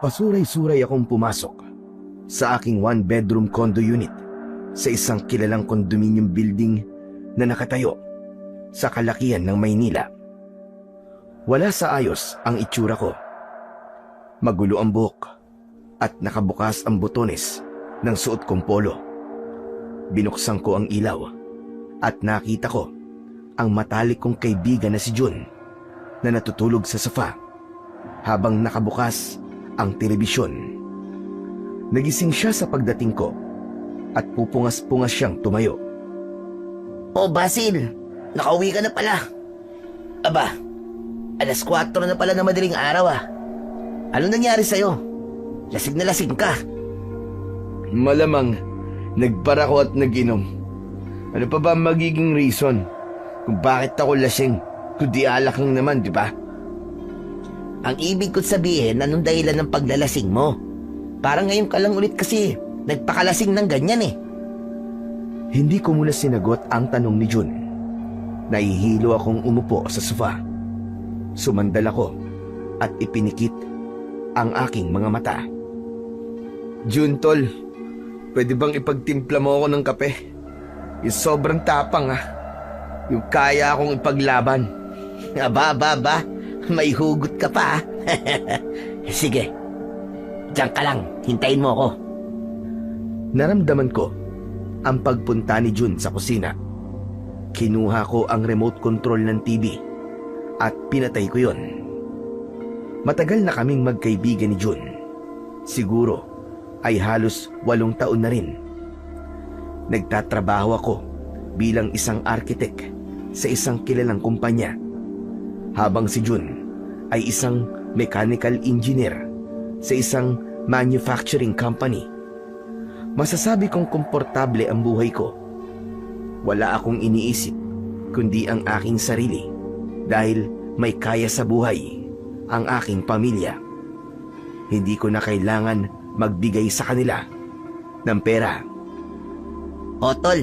Pasuray-suray akong pumasok sa aking one-bedroom condo unit sa isang kilalang condominium building na nakatayo sa kalakihan ng Maynila. Wala sa ayos ang itsura ko. Magulo ang buhok at nakabukas ang butones ng suot kong polo. Binuksan ko ang ilaw at nakita ko ang matalik kong kaibigan na si Jun na natutulog sa sofa habang nakabukas ang telebisyon. Nagising siya sa pagdating ko at pupungas-pungas siyang tumayo. Oh, Basil, nakauwi ka na pala. Aba, 4:00 na pala na madaling araw ah. Ano nangyari sa'yo? Lasing na lasing ka. Malamang nagbarako at nag-inom. Ano pa ba magiging reason kung bakit ako lasing? Kundi alak lang naman, di ba? Ang ibig ko sabihin, anong dahilan ng paglalasing mo? Parang ngayon ka lang ulit kasi nagpakalasing ng ganyan eh. Hindi ko muna sinagot ang tanong ni Jun. Nahihilo akong umupo sa sofa. Sumandal ako at ipinikit ang aking mga mata. Jun, tol, pwede bang ipagtimpla mo ako ng kape? Yung sobrang tapang ah. Yung kaya akong ipaglaban. Aba, may hugot ka pa ah. Sige, diyan ka lang, hintayin mo ako. Naramdaman ko ang pagpunta ni Jun sa kusina. Kinuha ko ang remote control ng TV at pinatay ko yon. Matagal na kaming magkaibigan ni Jun. Siguro ay halos 8 taon na rin. Nagtatrabaho ako bilang isang architect sa isang kilalang kumpanya, habang si Jun ay isang mechanical engineer sa isang manufacturing company. Masasabi kong komportable ang buhay ko. Wala akong iniisip kundi ang aking sarili dahil may kaya sa buhay ang aking pamilya. Hindi ko na kailangan magbigay sa kanila ng pera. O tol,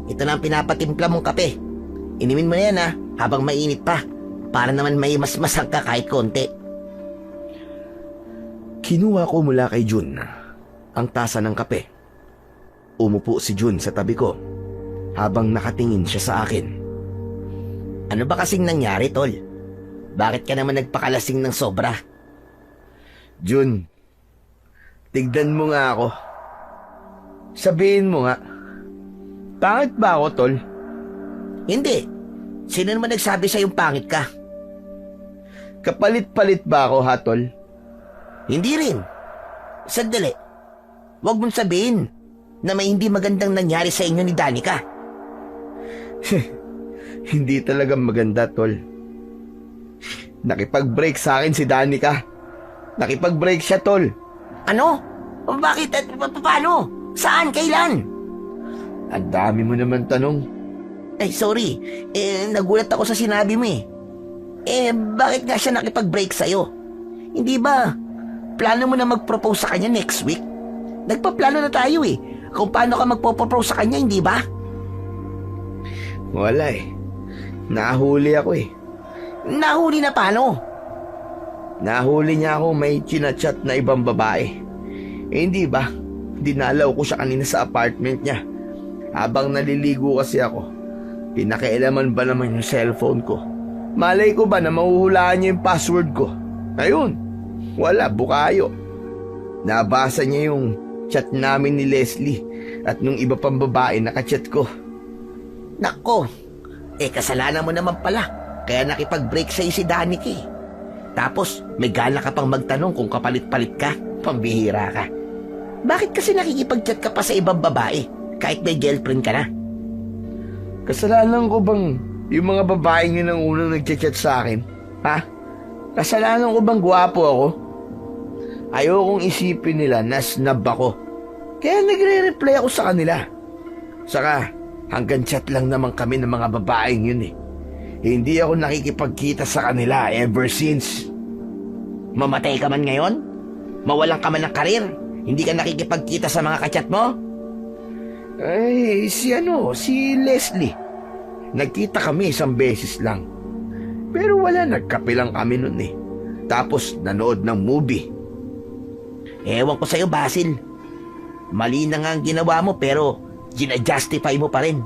ito na ang pinapatimpla mong kape. Inumin mo na yan ha, habang mainit pa, para naman may masmasang ka kahit konti. Kinuha ko mula kay Jun ang tasa ng kape. Umupo si Jun sa tabi ko habang nakatingin siya sa akin. Ano ba kasing nangyari, tol? Bakit ka naman nagpakalasing ng sobra? Jun, tignan mo nga ako. Sabihin mo nga, pangit ba ako, tol? Hindi. Sino naman nagsabi sa'yong pangit ka? Kapalit-palit ba ako, ha, tol? Hindi rin. Sandali. Huwag mong sabihin na may hindi magandang nangyari sa inyo ni Danica. Hindi talaga maganda, tol. Nakipag-break sa akin si Danica. Nakipag-break siya, tol. Ano? Bakit at paano? Saan? Kailan? Ang dami mo naman tanong. Ay, sorry. Nagulat ako sa sinabi mo eh. Bakit nga siya nakipag-break sa'yo? Hindi ba plano mo na mag-propose sa kanya next week? Nagpaplano na tayo eh. Kung paano ka magpo-propose sa kanya, hindi ba? Wala eh. Nahuli ako eh. Nahuli na paano? Nahuli niya ako may chinachat na ibang babae. Hindi ba? Dinalaw ko siya kanina sa apartment niya. Habang naliligo kasi ako, pinakialaman ba naman yung cellphone ko? Malay ko ba na mahuhulaan niya yung password ko? Ayun, wala, bukayo. Nabasa niya yung chat namin ni Leslie at nung iba pang babae nakachat ko. Nako, kasalanan mo naman pala. Kaya nakipag-break sa'yo si Danica eh. Tapos may gana ka pang magtanong kung kapalit-palit ka. Pambihira ka. Bakit kasi nakikipag-chat ka pa sa ibang babae kahit may girlfriend ka na? Kasalanan ko bang yung mga babaeng yun ang unang nag-chat sa akin? Ha? Kasalanan ko bang gwapo ako? Ayokong isipin nila na snub ako. Kaya nagre-reply ako sa kanila. Saka hanggang chat lang naman kami ng mga babaeng yun eh. Hindi ako nakikipagkita sa kanila ever since. Mamatay ka man ngayon? Mawalan ka man ng karir? Hindi ka nakikipagkita sa mga kachat mo? Ay, si Leslie. Nagkita kami 1 beses lang. Pero wala, nagkape lang kami nun eh. Tapos nanood ng movie. Ewan ko sa'yo, Basil. Mali na nga ang ginawa mo pero gina-justify mo pa rin.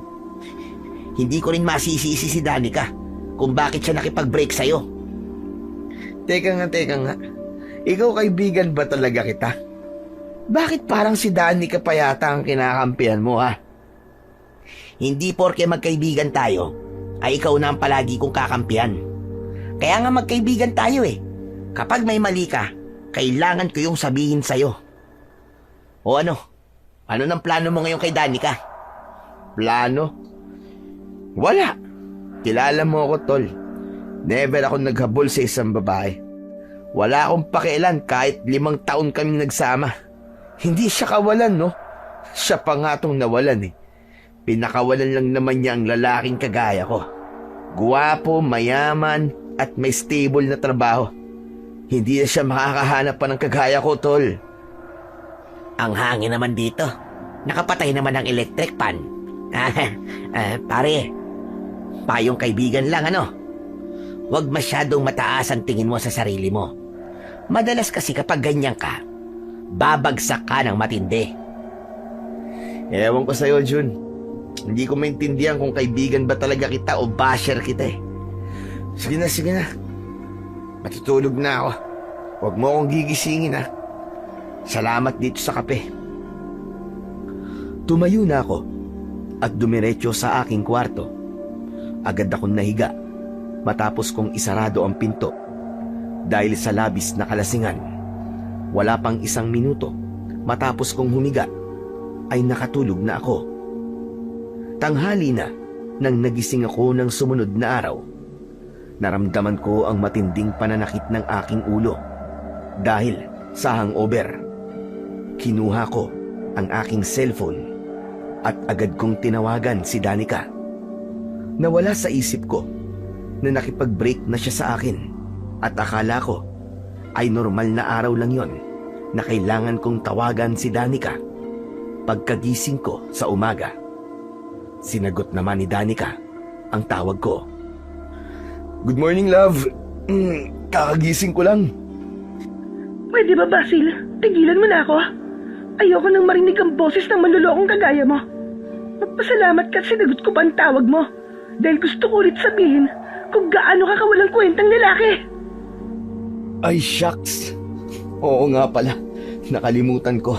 Hindi ko rin masisisi si Danica kung bakit siya nakipag-break sa'yo. Teka nga. Ikaw kaibigan ba talaga kita? Bakit parang si Danica pa yata ang kinakampihan mo, ha? Hindi porke magkaibigan tayo, ay ikaw na ang palagi kong kakampihan. Kaya nga magkaibigan tayo eh. Kapag may mali ka, kailangan ko yung sabihin sa'yo. O ano? Ano nang plano mo ngayon kay Danica? Plano? Wala. Kilala mo ako, tol. Never ako naghabol sa isang babae. Wala akong pakialam kahit 5 taon kami nagsama. Hindi siya kawalan, no? Siya pa nga tong nawalan eh. Pinakawalan lang naman niya ang lalaking kagaya ko. Guwapo, mayaman, at may stable na trabaho. Hindi na siya makakahanap pa ng kagaya ko, tol. Ang hangin naman dito. Nakapatay naman ang electric fan. Pare, payong kaibigan lang ano? Huwag masyadong mataas ang tingin mo sa sarili mo. Madalas kasi kapag ganyan ka, babagsak ka ng matindi. Ewan ko sa'yo, Jun. Hindi ko maintindihan kung kaibigan ba talaga kita o basher kita eh. Sige na. Matutulog na ako. Huwag mo akong gigisingin, ha. Salamat dito sa kape. Tumayo na ako at dumiretso sa aking kwarto. Agad akong nahiga matapos kong isarado ang pinto dahil sa labis na kalasingan. Wala pang 1 minuto matapos kong humiga ay nakatulog na ako. Tanghali na nang nagising ako ng sumunod na araw. Naramdaman ko ang matinding pananakit ng aking ulo dahil sa hangover. Kinuha ko ang aking cellphone at agad kong tinawagan si Danica. Nawala sa isip ko na nakipag-break na siya sa akin at akala ko ay normal na araw lang yon na kailangan kong tawagan si Danica pagkagising ko sa umaga. Sinagot naman ni Danica ang tawag ko. Good morning, love. Kakagising ko lang. Pwede ba, Basil? Tigilan mo na ako. Ayoko nang marinig ang boses ng manlulokong kagaya mo. Magpasalamat ka at sinagot ko pa ang tawag mo. Dahil gusto ko ulit sabihin kung gaano ka kawalang kwentang lalaki. Ay, shucks. Oo nga pala. Nakalimutan ko.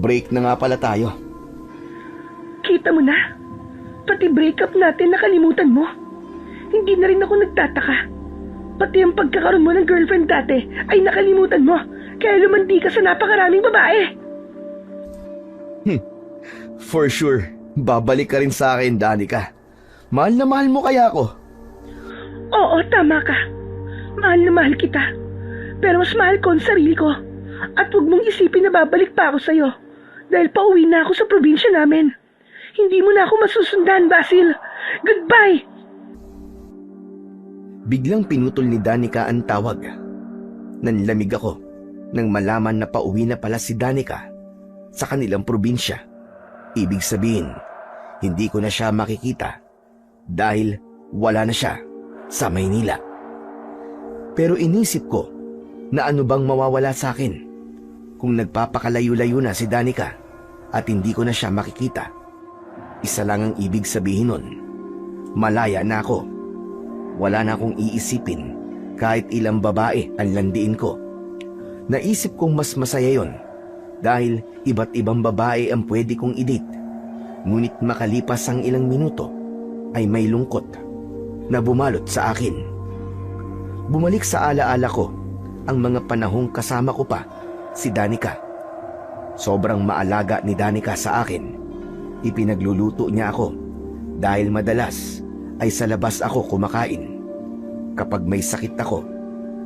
Break na nga pala tayo. Kita mo na? Pati breakup natin nakalimutan mo. Hindi na rin ako nagtataka. Pati ang pagkakaroon mo ng girlfriend dati ay nakalimutan mo. Kaya lumandi ka sa napakaraming babae. For sure, babalik ka rin sa akin, Danica. Mahal na mahal mo kaya ako? Oo, tama ka. Mahal na mahal kita. Pero mas mahal ko ang sarili ko. At huwag mong isipin na babalik pa ako sa'yo. Dahil pauwi na ako sa probinsya namin. Hindi mo na ako masusundan, Basil. Goodbye! Biglang pinutol ni Danica ang tawag. Nanlamig ako nang malaman na pauwi na pala si Danica sa kanilang probinsya. Ibig sabihin, hindi ko na siya makikita dahil wala na siya sa Maynila. Pero inisip ko na ano bang mawawala sa akin kung nagpapakalayo-layo na si Danica at hindi ko na siya makikita. Isa lang ang ibig sabihin nun, malaya na ako. Wala na akong iisipin kahit ilang babae ang landiin ko. Naisip kong mas masaya yon dahil iba't ibang babae ang pwede kong i-date. Ngunit makalipas ang ilang minuto ay may lungkot na bumalot sa akin. Bumalik sa alaala ko ang mga panahong kasama ko pa si Danica. Sobrang maalaga ni Danica sa akin. Ipinagluluto niya ako dahil madalas ay sa labas ako kumakain. Kapag may sakit ako,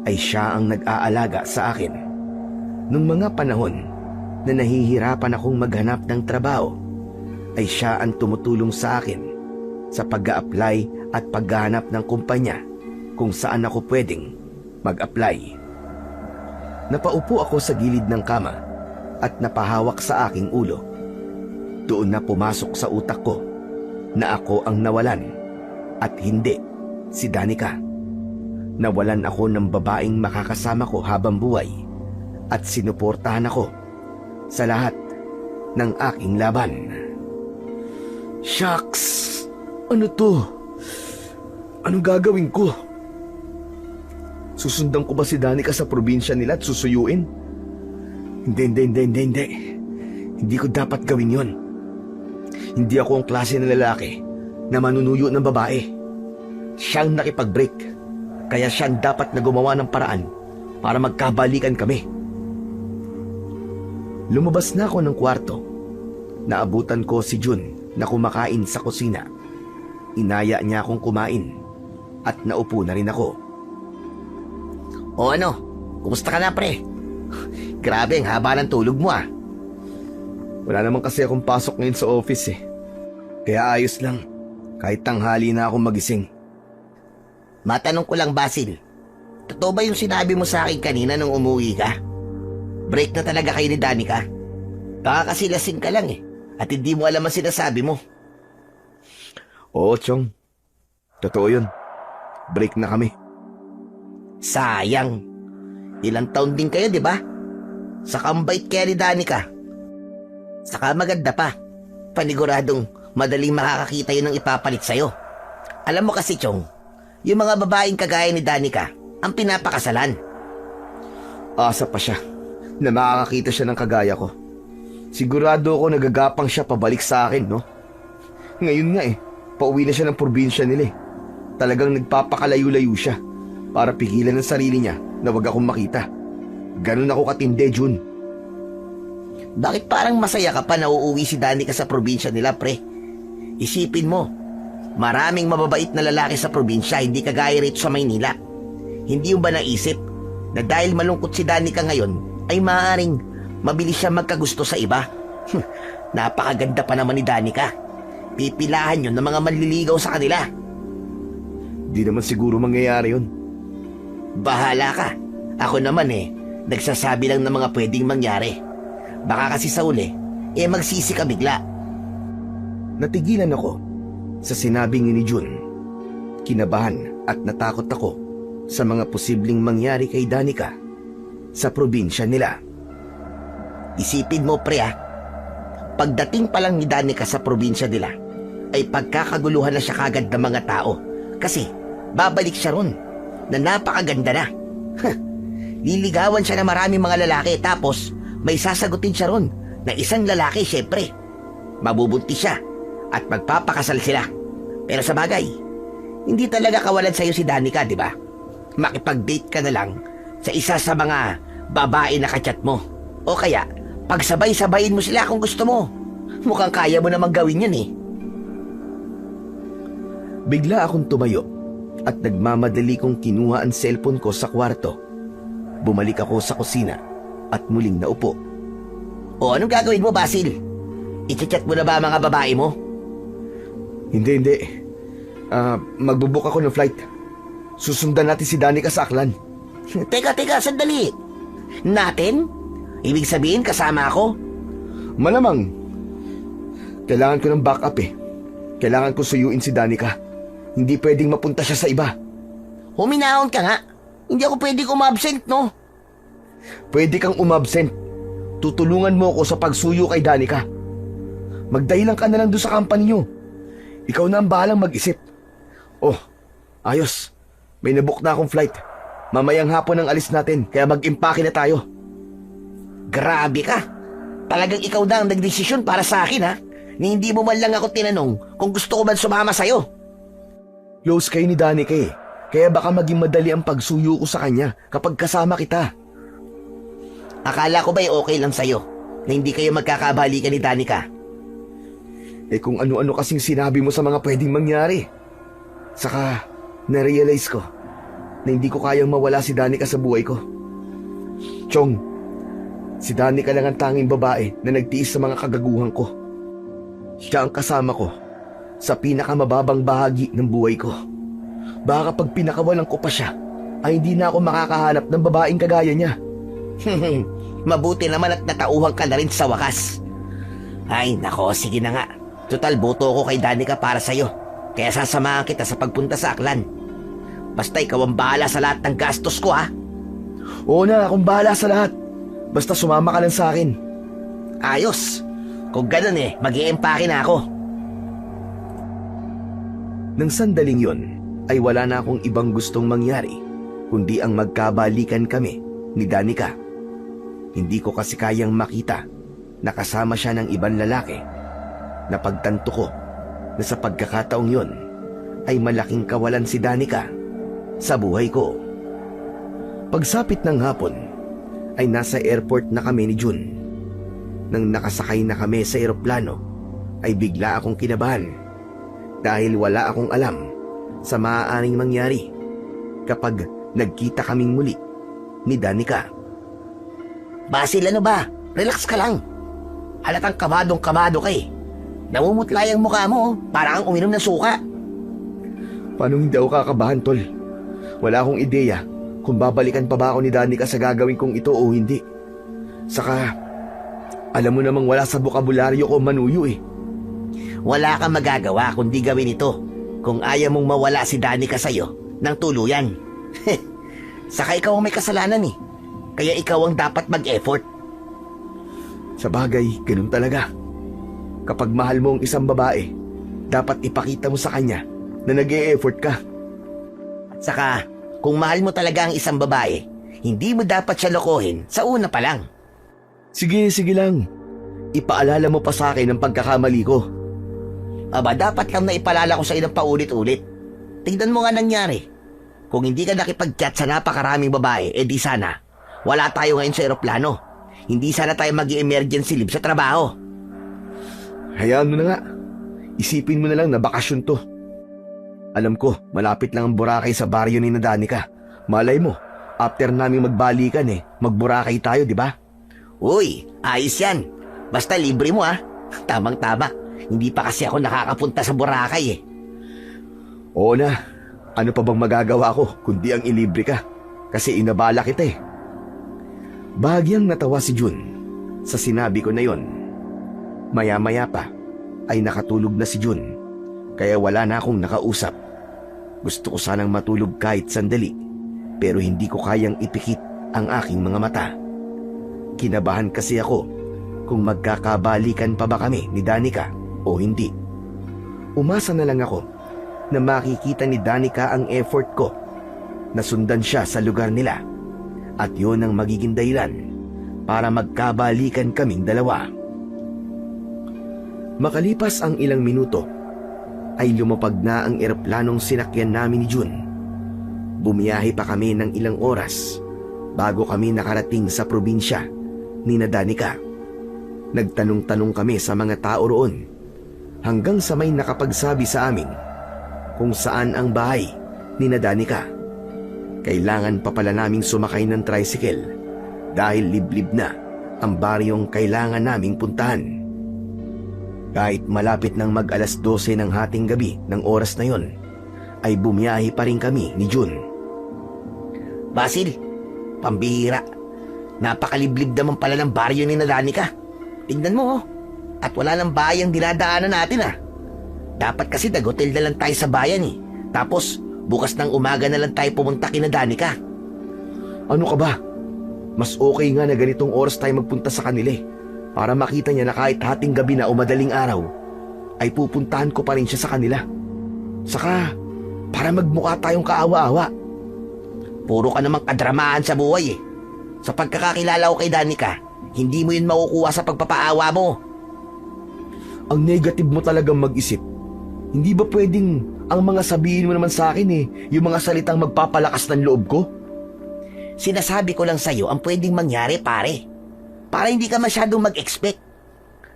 ay siya ang nag-aalaga sa akin. Nung mga panahon na nahihirapan akong maghanap ng trabaho, ay siya ang tumutulong sa akin sa pag-a-apply at paghahanap ng kumpanya kung saan ako pwedeng mag-apply. Napaupo ako sa gilid ng kama at napahawak sa aking ulo. Doon na pumasok sa utak ko na ako ang nawalan at hindi si Danica. Nawalan ako ng babaeng makakasama ko habang buhay at sinuportahan ako sa lahat ng aking laban. Shucks! Ano to? Anong gagawin ko? Susundan ko ba si Danica sa probinsya nila at susuyuin? Hindi. Hindi ko dapat gawin yon. Hindi ako ang klase ng lalaki na manunuyo ng babae. Siyang nakipag-break, kaya siyang dapat na gumawa ng paraan para magkabalikan kami. Lumabas na ako ng kwarto. Naabutan ko si Jun na kumakain sa kusina. Inaya niya akong kumain at naupo na rin ako. O ano, kumusta ka na pre? Grabe ang haba ng tulog mo ah. Wala naman kasi akong pasok ngayon sa office eh. Kaya ayos lang, kahit tanghali na akong magising. Matanong ko lang Basil, totoo ba yung sinabi mo sa akin kanina nung umuwi ka? Break na talaga kayo ni Danica? Baka kasi lasing ka lang eh, at hindi mo alam ang sinasabi mo. Oo, Chong. Totoo yun. Break na kami. Sayang. Ilang taon din kayo, di ba? Saka ang bait kaya ni Danica. Saka maganda pa. Paniguradong madaling makakakita yun ng ipapalit sa'yo. Alam mo kasi, Chong, yung mga babaeng kagaya ni Danica ang pinapakasalan. Asa pa siya na makakakita siya ng kagaya ko. Sigurado ako nagagapang siya pabalik sa akin, no? Ngayon nga pauwi na siya ng probinsya nila eh. Talagang nagpapakalayo-layo siya para pigilan ang sarili niya na wag akong makita. Ganun ako katindi, Jun. Bakit parang masaya ka pa na uuwi si Danica sa probinsya nila, pre? Isipin mo, maraming mababait na lalaki sa probinsya, hindi kagaya rito sa Maynila. Hindi mo ba naisip na dahil malungkot si Danica ngayon, ay maaaring mabilis siya magkagusto sa iba? Napakaganda pa naman ni Danica. Pipilahan yun ng mga manliligaw sa kanila. Di naman siguro mangyayari yun. Bahala ka. Ako naman nagsasabi lang ng mga pwedeng mangyari. Baka kasi sa uli, magsisi ka bigla. Natigilan ako sa sinabing ni Jun. Kinabahan at natakot ako sa mga posibleng mangyari kay Danica sa probinsya nila. Isipin mo pre pagdating pa lang ni Danica sa probinsya nila, ay pagkakaguluhan na siya kagad ng mga tao. Kasi babalik siya ron na napakaganda na. Liligawan siya ng maraming mga lalaki tapos may sasagutin siya ron na isang lalaki syempre. Mabubuntis siya at magpapakasal sila. Pero sa bagay, hindi talaga kawalan sa'yo si Danica, di ba? Makipag-date ka na lang sa isa sa mga babae na kachat mo. O kaya, pagsabay-sabayin mo sila kung gusto mo. Mukhang kaya mo namang gawin yun eh. Bigla akong tumayo at nagmamadali kong kinuha ang cellphone ko sa kwarto. Bumalik ako sa kusina at muling naupo. O anong gagawin mo, Basil? I-chat mo na ba ang mga babae mo? Hindi. Magbubook ako ng flight. Susundan natin si Danica sa Aklan. Teka, sandali. Natin? Ibig sabihin kasama ako? Malamang. Kailangan ko ng backup Kailangan ko suyuin si Danica. Hindi pwedeng mapunta siya sa iba. Huminahon ka nga. Hindi ako pwedeng umabsent, no? Pwede kang umabsent. Tutulungan mo ako sa pagsuyo kay Danica. Magdahilan ka na lang doon sa company niyo. Ikaw na ang bahalang mag-isip. Oh, ayos. May nabook na akong flight. Mamayang hapon ang alis natin, kaya mag-impake na tayo. Grabe ka. Talagang ikaw na ang nagdesisyon para sa akin, ha? Ni hindi mo man lang ako tinanong kung gusto ko man sumama sa'yo. Close kayo ni Danica kaya baka maging madali ang pagsuyo ko sa kanya kapag kasama kita. Akala ko ba'y okay lang sa'yo na hindi kayo magkakabalikan ni Danica? Kung ano-ano kasing sinabi mo sa mga pwedeng mangyari. Saka, na-realize ko na hindi ko kayang mawala si Danica sa buhay ko. Chong, si Danica lang ang tanging babae na nagtiis sa mga kagaguhan ko. Siya ang kasama ko sa pinakamababang bahagi ng buhay ko. Baka kapag pinakawalan ko pa siya, ay hindi na ako makakahanap ng babaeng kagaya niya. Mabuti naman at natauhan ka na rin sa wakas. Ay nako, sige na nga. Total, boto ko kay Danica para sa'yo. Kaya sasamahan kita sa pagpunta sa Aklan. Basta ikaw ang bahala sa lahat ng gastos ko, ha? Oo na, akong bahala sa lahat. Basta sumama ka lang sa akin. Ayos. Kung ganun mag-i-empake na ako. Nang sandaling yon, ay wala na akong ibang gustong mangyari, kundi ang magkabalikan kami ni Danica. Hindi ko kasi kayang makita na kasama siya ng ibang lalaki. Napagtanto ko na sa pagkakataong yon ay malaking kawalan si Danica sa buhay ko. Pagsapit ng hapon ay nasa airport na kami ni June. Nang nakasakay na kami sa eroplano ay bigla akong kinabahan dahil wala akong alam sa maaaring mangyari kapag nagkita kaming muli ni Danica. Basil, ano ba? Relax ka lang. Halatang kabadong-kabado ka Namumutlay ang mukha mo, para kang uminom ng suka. Paano hindi ako kakabahan, tol? Wala akong ideya kung babalikan pa ba ako ni Danica sa gagawin kong ito o hindi. Saka, alam mo namang wala sa bokabularyo ko manuyo Wala kang magagawa kundi gawin ito kung ayaw mong mawala si Danica sa'yo ng tuluyan. Saka ikaw ang may kasalanan Kaya ikaw ang dapat mag-effort. Sa bagay, ganun talaga. Kapag mahal mo ang isang babae, dapat ipakita mo sa kanya na nag-e-effort ka. At saka, kung mahal mo talaga ang isang babae, hindi mo dapat siya lokohin sa una pa lang. Sige lang. Ipaalala mo pa sa akin ang pagkakamali ko. Aba, dapat lang na ipaalala ko sa iyo ng paulit-ulit. Tingnan mo nga nangyari. Kung hindi ka nakipag-chat sa napakaraming babae, di sana wala tayo ngayon sa eroplano. Hindi sana tayo mag-emergency leave sa trabaho. Hayaan mo na nga. Isipin mo na lang na bakasyon to. Alam ko, malapit lang ang Boracay sa baryo ni Danica. Malay mo, after namin magbalikan mag-Boracay tayo, di ba? Uy, ayos yan. Basta libre mo Tamang-tama. Hindi pa kasi ako nakakapunta sa Boracay Oo na. Ano pa bang magagawa ko kundi ang ilibre ka? Kasi inabala kita Bahagyang natawa si June sa sinabi ko na yon. Maya-maya pa ay nakatulog na si June, kaya wala na akong nakausap. Gusto ko sanang matulog kahit sandali, pero hindi ko kayang ipikit ang aking mga mata. Kinabahan kasi ako kung magkakabalikan pa ba kami ni Danica o hindi. Umasa na lang ako na makikita ni Danica ang effort ko na sundan siya sa lugar nila, at yun ang magiging dahilan para magkabalikan kaming dalawa. Makalipas ang ilang minuto, ay lumapag na ang eroplanong sinakyan namin ni June. Bumiyahe pa kami ng ilang oras bago kami nakarating sa probinsya ni Danica. Nagtanong-tanong kami sa mga tao roon hanggang sa may nakapagsabi sa amin kung saan ang bahay ni Danica. Kailangan pa pala naming sumakay ng tricycle dahil liblib na ang baryong kailangan naming puntahan. Kahit malapit ng mag-alas 12 ng hating gabi ng oras na yon, ay bumiyahe pa rin kami ni June. Basil, pambihira. Napakaliblib naman pala ng baryo ni Danica. Tingnan mo At wala nang bayang dinadaanan natin Dapat kasi nag-hotel na lang tayo sa bayan Tapos bukas ng umaga na lang tayo pumunta kina Danica. Ano ka ba? Mas okay nga na ganitong oras tayo magpunta sa kanila para makita niya na kahit hating gabi na o madaling araw, ay pupuntahan ko pa rin siya sa kanila. Saka, para magmukha tayong kaawa-awa. Puro ka namang kadramahan sa buhay Sa pagkakakilala ko kay Danica, hindi mo yun makukuha sa pagpapaawa mo. Ang negative mo talagang mag-isip. Hindi ba pwedeng ang mga sabihin mo naman sa akin yung mga salitang magpapalakas ng loob ko? Sinasabi ko lang sa'yo ang pwedeng mangyari, pare. Para hindi ka masyadong mag-expect.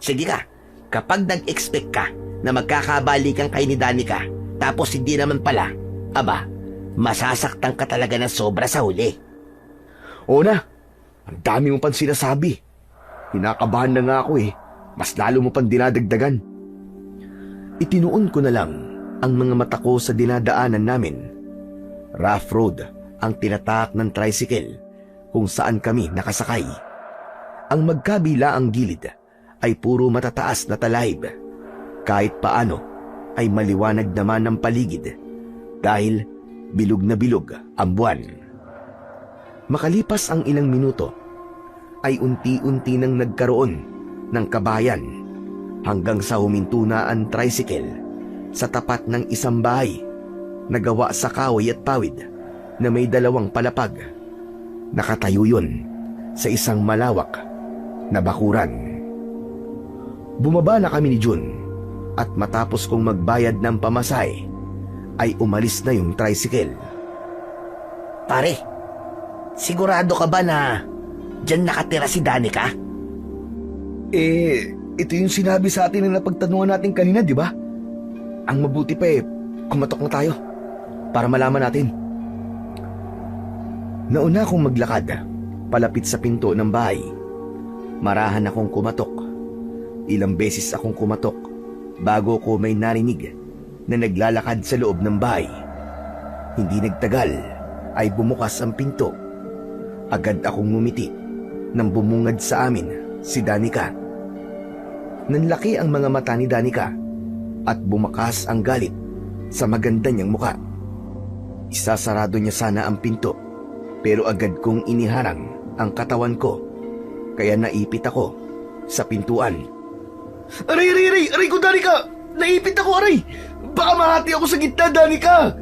Sige ka, kapag nag-expect ka na magkakabalikan kayo ni Danica, tapos hindi naman pala, aba, masasaktan ka talaga ng sobra sa huli. Oo na, ang dami mo pang sinasabi. Kinakabahan na nga ako mas lalo mo pang dinadagdagan. Itinuon ko na lang ang mga mata ko sa dinadaanan namin. Rough road ang tinatahak ng tricycle kung saan kami nakasakay. Ang magkabila ang gilid ay puro matataas na talahib. Kahit paano ay maliwanag naman ang paligid dahil bilog na bilog ang buwan. Makalipas ang ilang minuto ay unti-unti nang nagkaroon ng kabayan hanggang sa huminto na ang tricycle sa tapat ng isang bahay na gawa sa kahoy at pawid na may 2 palapag. Nakatayo yun sa isang malawak na bakuran. Bumaba na kami ni Jun at matapos kong magbayad ng pamasahe ay umalis na yung tricycle. Pare, sigurado ka ba na dyan nakatira si Danica? Ito yung sinabi sa atin na napagtanungan natin kanina, di ba? Ang mabuti pa kumatok na tayo para malaman natin. Nauna akong maglakad palapit sa pinto ng bahay. Marahan akong kumatok. Ilang beses akong kumatok bago ko may narinig na naglalakad sa loob ng bahay. Hindi nagtagal ay bumukas ang pinto. Agad akong ngumiti nang bumungad sa amin si Danica. Nanlaki ang mga mata ni Danica at bumakas ang galit sa maganda niyang muka. Isasarado niya sana ang pinto pero agad kong iniharang ang katawan ko kaya naipit ako sa pintuan. Aray ko, Danica! Naipit ako, aray! Baka mahati ako sa gitna, Danica!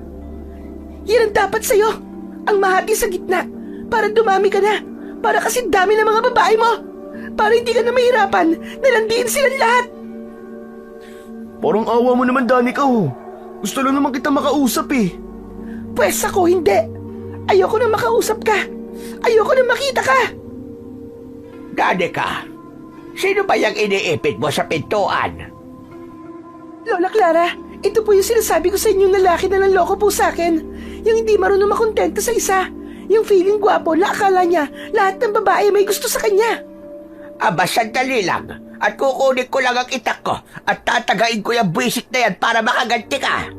Yan ang dapat sa'yo. Ang mahati sa gitna. Para dumami ka na. Para kasi dami ng mga babae mo. Para hindi ka na mahirapan na landiin silang lahat. Parang awa mo naman, Danica, oh. Gusto lang naman kita makausap eh. Pwes ako hindi. Ayoko na makausap ka. Ayoko na makita ka. Danica, sino ba yung iniipit mo sa pintuan? Lola Clara, ito po yung sinasabi ko sa inyong lalaki na nanloko po sa akin. Yung hindi marunong makontento sa isa. Yung feeling gwapo na akala niya lahat ng babae may gusto sa kanya. Aba, sandali lang. At kukunin ko lang ang itak ko at tatagain ko yung buwisit na yan para makaganti ka.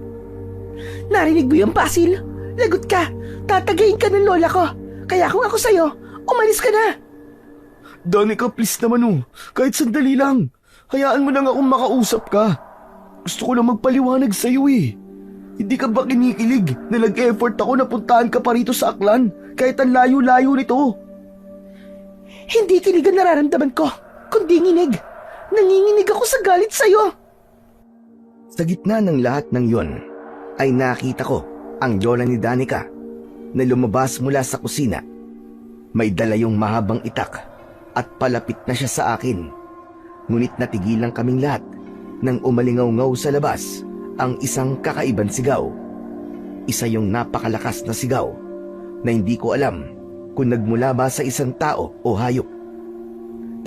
Narinig mo yung Basil? Lagot ka. Tatagayin ka ng lola ko. Kaya kung ako sa'yo, umalis ka na. Danica, please naman oh. Kahit sandali lang. Hayaan mo lang akong makausap ka. Gusto ko lang magpaliwanag sa'yo eh. Hindi ka ba kinikilig na nag-effort ako na puntahan ka pa rito sa Aklan kahit ang layo-layo nito? Hindi kilig ang nararamdaman ko, kundi nginig. Nanginginig ako sa galit sa'yo. Sa gitna ng lahat ng yon, ay nakita ko ang lola ni Danica na lumabas mula sa kusina. May dala yung mahabang itak at palapit na siya sa akin. Ngunit natigilan kaming lahat nang umalingaw-ngaw sa labas ang isang kakaibang sigaw. Isa yung napakalakas na sigaw na hindi ko alam kung nagmula ba sa isang tao o hayop.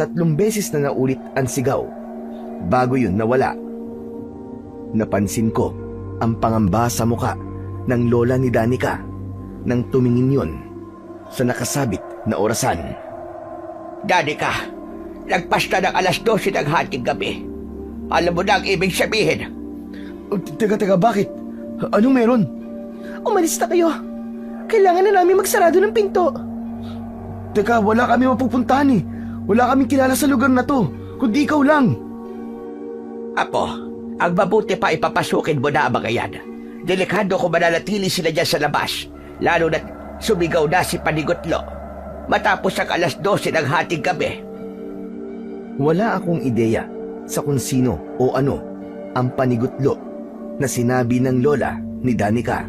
3 beses na naulit ang sigaw bago yun nawala. Napansin ko ang pangamba sa muka ng lola ni Danica nang tumingin yon sa nakasabit na orasan. Danica, lagpas na ng 12:00 ng hating gabi. Alam mo na ang ibig sabihin. Teka, bakit? Anong meron? Umalis na kayo. Kailangan na namin magsarado ng pinto. Teka, wala kami mapupuntahan eh. Wala kaming kilala sa lugar na to, kundi ikaw lang. Apo, ang mabuti pa ipapasukin mo na ang mga yan. Delikado kung mananatili sila dyan sa labas, lalo na't sumigaw na si Panigutlo matapos ang 12:00 ng hating gabi. Wala akong ideya sa kung sino o ano ang Panigutlo na sinabi ng lola ni Danica.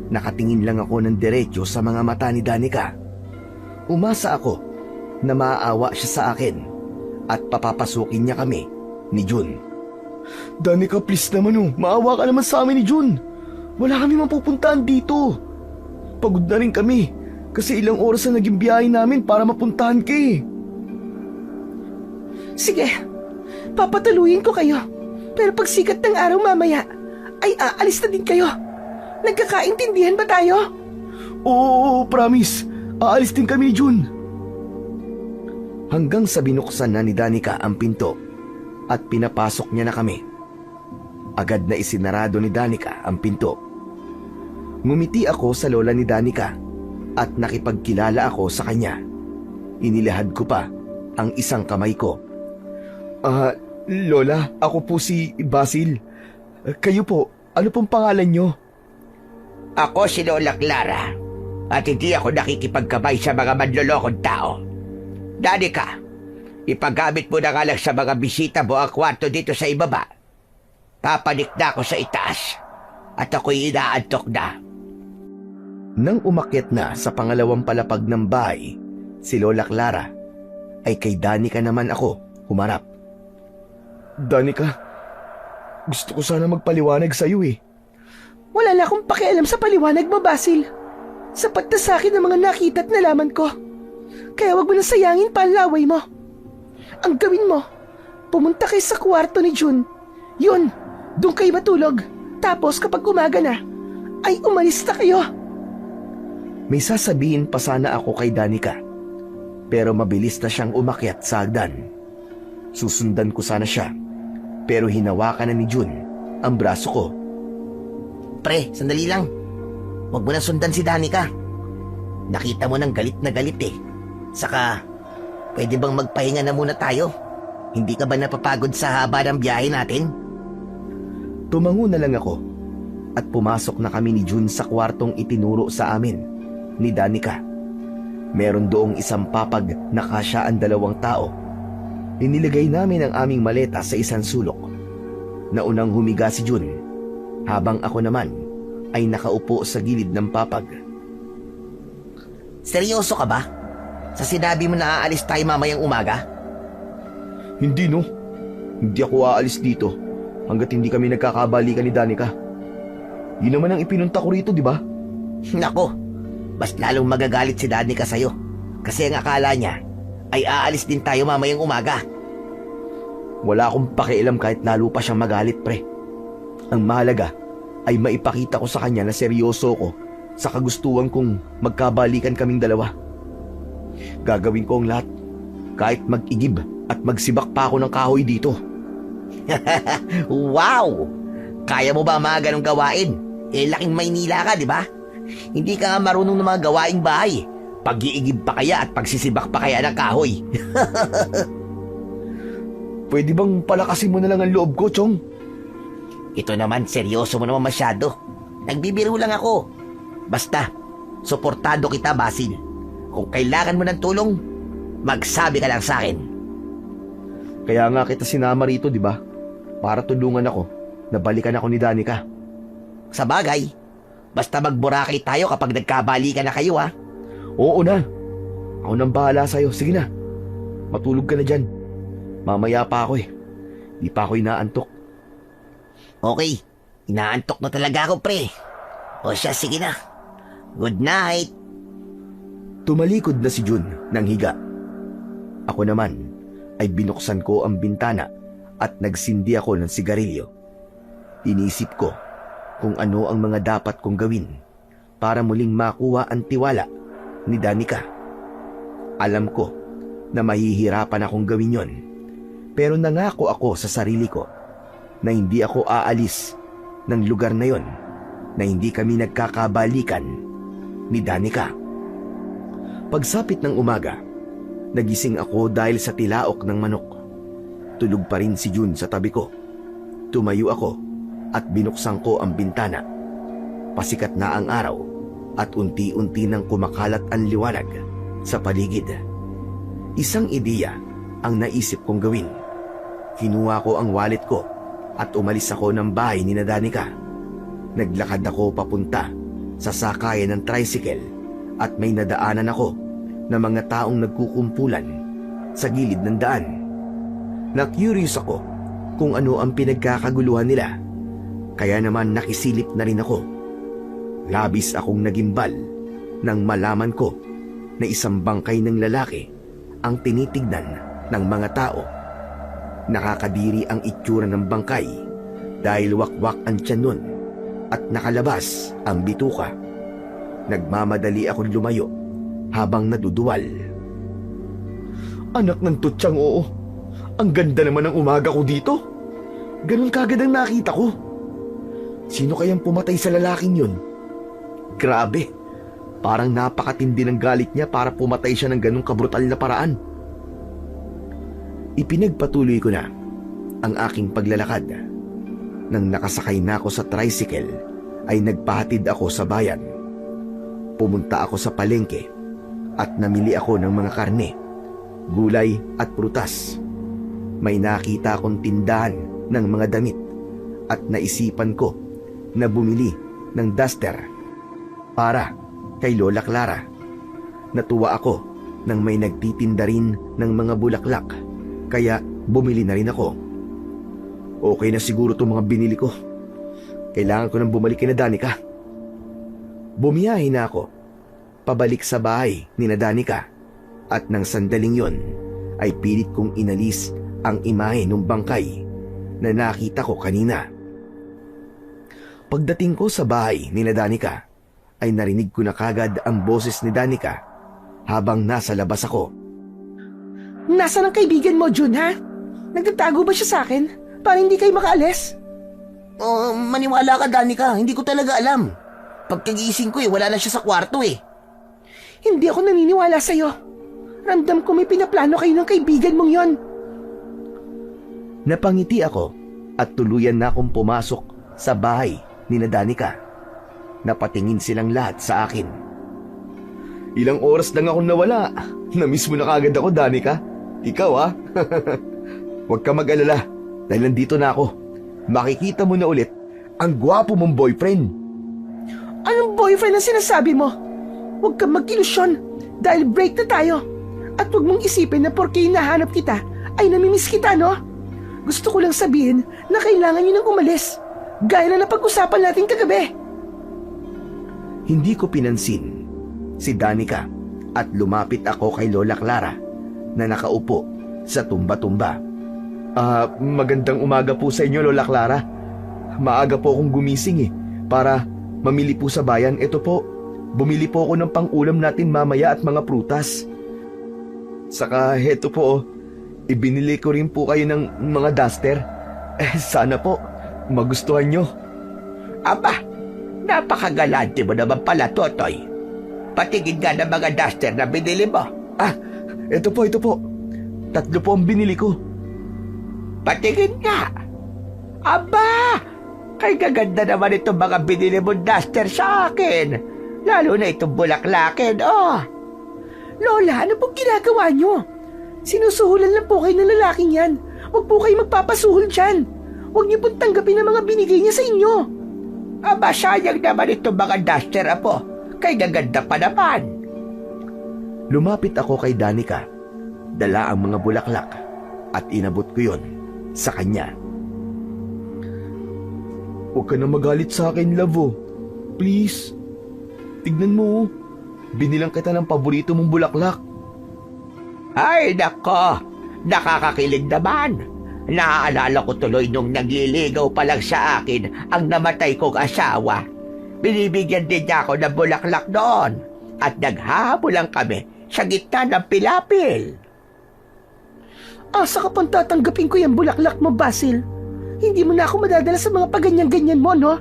Nakatingin lang ako ng diretso sa mga mata ni Danica. Umasa ako na maaawa siya sa akin at papapasukin niya kami ni Jun. Danica, please naman oh. Maawa ka naman sa amin ni Jun. Wala kami mapupuntahan dito. Pagod na rin kami kasi ilang oras na naging biyahe namin para mapuntahan ka eh. Sige, papatuloyin ko kayo. Pero pag sikat ng araw mamaya, ay aalis na din kayo. Nagkakaintindihan ba tayo? Oo, promise. Aalis din kami ni Jun. Hanggang sa binuksan na ni Danica ang pinto at pinapasok niya na kami. Agad na isinarado ni Danica ang pinto. Ngumiti ako sa lola ni Danica at nakipagkilala ako sa kanya. Inilahad ko pa ang isang kamay ko. Lola, ako po si Basil. Kayo po, ano pong pangalan nyo? Ako si Lola Clara at hindi ako nakikipagkabay sa mga manlolokong tao. Danica, ipagamit mo na nga lang sa mga bisita mo ang kwarto dito sa ibaba. Papanik na ako sa itaas at ako'y inaantok na. Nang umakyat na sa pangalawang palapag ng bahay, si Lola Clara, ay kay Danica naman ako humarap. Danica, gusto ko sana magpaliwanag sa'yo eh. Wala na akong pakialam sa paliwanag mo, Basil. Sapat na sa akin ang mga nakita at nalaman ko. Kaya wag mo na sayangin pa ang laway mo. Ang gawin mo, pumunta kayo sa kwarto ni June. Yun, doon kayo matulog. Tapos kapag umaga na, ay umalis na kayo. May sasabihin pa sana ako kay Danica, pero mabilis na siyang umakyat sa hagdan. Susundan ko sana siya, pero hinawakan na ni June ang braso ko. Pre, sandali lang. Huwag mo na sundan si Danica. Nakita mo nang galit na galit eh. Saka, pwede bang magpahinga na muna tayo? Hindi ka ba napapagod sa haba ng biyahe natin? Tumango na lang ako at pumasok na kami ni June sa kwartong itinuro sa amin ni Danica. Meron doong isang papag na kasya ang 2 tao. Inilagay namin ang aming maleta sa isang sulok. Naunang humiga si June, habang ako naman ay nakaupo sa gilid ng papag. Seryoso ka ba? Sa sinabi mo na aalis tayo mamayang umaga? Hindi no, hindi ako aalis dito hanggat hindi kami nagkakabalikan ni Danica. Yun naman ang ipinunta ko rito, di ba? Nako, mas lalong magagalit si Danica sa'yo. Kasi ang akala niya ay aalis din tayo mamayang umaga. Wala akong pakialam kahit lalo pa siyang magalit, pre. Ang mahalaga ay maipakita ko sa kanya na seryoso ko sa kagustuhan kong magkabalikan kaming dalawa. Gagawin ko ang lahat, kahit mag-igib at magsibak pa ako ng kahoy dito. Wow! Kaya mo ba mga ganong gawain? Eh, laking Maynila ka, di ba? Hindi ka nga marunong ng mga gawaing bahay. Pag-iigib pa kaya at pagsisibak pa kaya ng kahoy? Pwede bang palakasin mo na lang ang loob ko, Chong? Ito naman, seryoso mo naman masyado. Nagbibiro lang ako. Basta, suportado kita, Basil. Kung kailangan mo ng tulong, magsabi ka lang sa akin. Kaya nga kita sinama rito, di ba? Para tulungan ako na balikan ako ni Danica. Sa bagay, basta magburakay tayo kapag nagkabalikan na kayo, ha? Oo na. Ako nang bahala sa'yo. Sige na. Matulog ka na dyan. Mamaya pa ako eh. Di pa ako inaantok. Okay, inaantok na talaga ako, pre. O siya, sige na. Good night. Tumalikod na si June ng higa. Ako naman ay binuksan ko ang bintana at nagsindi ako ng sigarilyo. Inisip ko kung ano ang mga dapat kong gawin para muling makuha ang tiwala ni Danica. Alam ko na mahihirapan akong gawin yon, pero nangako ako sa sarili ko na hindi ako aalis ng lugar na yon na hindi kami nagkakabalikan ni Danica. Pagsapit ng umaga, nagising ako dahil sa tilaok ng manok. Tulog pa rin si June sa tabi ko. Tumayo ako at binuksan ko ang bintana. Pasikat na ang araw at unti-unti nang kumakalat ang liwanag sa paligid. Isang ideya ang naisip kong gawin. Kinuha ko ang wallet ko at umalis ako ng bahay ni Danica. Naglakad ako papunta sa sakayan ng tricycle at may nadaanan ako na mga taong nagkukumpulan sa gilid ng daan. Na-curious ako kung ano ang pinagkakaguluhan nila, kaya naman nakisilip na rin ako. Labis akong nagimbal nang malaman ko na isang bangkay ng lalaki ang tinitignan ng mga tao. Nakakadiri ang itsura ng bangkay dahil wakwak ang tiyan nun at nakalabas ang bituka. Nagmamadali akong lumayo habang naduduwal. Anak ng tutsang, oo. Ang ganda naman ng umaga ko dito. Ganun kagad ang nakita ko. Sino kayang pumatay sa lalaking yun? Grabe. Parang napakatindi ng galit niya para pumatay siya ng ganung kabrutal na paraan. Ipinagpatuloy ko na ang aking paglalakad. Nang nakasakay na ako sa tricycle, ay nagpahatid ako sa bayan. Pumunta ako sa palengke at namili ako ng mga karne, gulay at prutas. May nakita akong tindahan ng mga damit at naisipan ko na bumili ng duster para kay Lola Clara. Natuwa ako nang may nagtitinda rin ng mga bulaklak, kaya bumili na rin ako. Okay na siguro itong mga binili ko. Kailangan ko nang bumalik kina Danica. Bumiyahe na ako pabalik sa bahay ni Danica, at nang sandaling yon ay pilit kong inalis ang imahe ng bangkay na nakita ko kanina. Pagdating ko sa bahay ni Danica ay narinig ko na kagad ang boses ni Danica habang nasa labas ako. Nasaan ang kaibigan mo, Jun, ha? Nagtatago ba siya sa akin para hindi kayo makaalis? Maniwala ka, Danica. Hindi ko talaga alam. Pagkagising ko wala na siya sa kwarto Hindi ako naniniwala sa'yo. Ramdam ko may pinaplano kayo ng kaibigan mong yon. Napangiti ako at tuluyan na akong pumasok sa bahay ni Danica. Napatingin silang lahat sa akin. Ilang oras lang ako nawala. Namiss mo na kagad ako, Danica. Ikaw Huwag ka mag-alala dahil nandito na ako. Makikita mo na ulit ang gwapo mong boyfriend. Anong boyfriend ang sinasabi mo? Huwag kang mag-ilusyon dahil break na tayo. At huwag mong isipin na porke hinahanap kita ay namimiss kita, no? Gusto ko lang sabihin na kailangan niyo nang umalis. Gaya na napag-usapan natin kagabi. Hindi ko pinansin si Danica at lumapit ako kay Lola Clara na nakaupo sa tumba-tumba. Magandang umaga po sa inyo, Lola Clara. Maaga po akong gumising para mamili po sa bayan. Ito po, bumili po ako ng pang-ulam natin mamaya at mga prutas. Saka heto po, ibinili ko rin po kayo ng mga duster. Sana po magustuhan nyo. Aba, napakagalante mo naman pala, Totoy. Patingin nga ng mga duster na binili mo. Ito po. 3 po ang binili ko. Patingin nga. Aba, kay gaganda naman itong mga binili mong duster sa akin. Lalo na itong bulaklakin, Lola, ano pong ginagawa niyo? Sinusuhulan lang po kayo ng lalaking yan. Huwag po kayo magpapasuhol dyan. Huwag niyo pong tanggapin ang mga binigay niya sa inyo. Aba, sayang naman itong mga duster, Apo. Kay gaganda pa naman. Lumapit ako kay Danica. Dala ang mga bulaklak at inabot ko yon sa kanya. Huwag ka na magalit sa akin, love. Please. Tignan mo. Binilang kita ng paborito mong bulaklak. Ay, nako. Nakakakilig naman. Naaalala ko tuloy nung nagliligaw pa lang sa akin ang namatay kong asawa. Binibigyan din niya ako ng bulaklak noon at naghahabulan kami sa gitna ng pilapil. Asa ka pang tatanggapin ko yung bulaklak mo, Basil? Hindi mo na ako madadala sa mga paganyan-ganyan mo, no?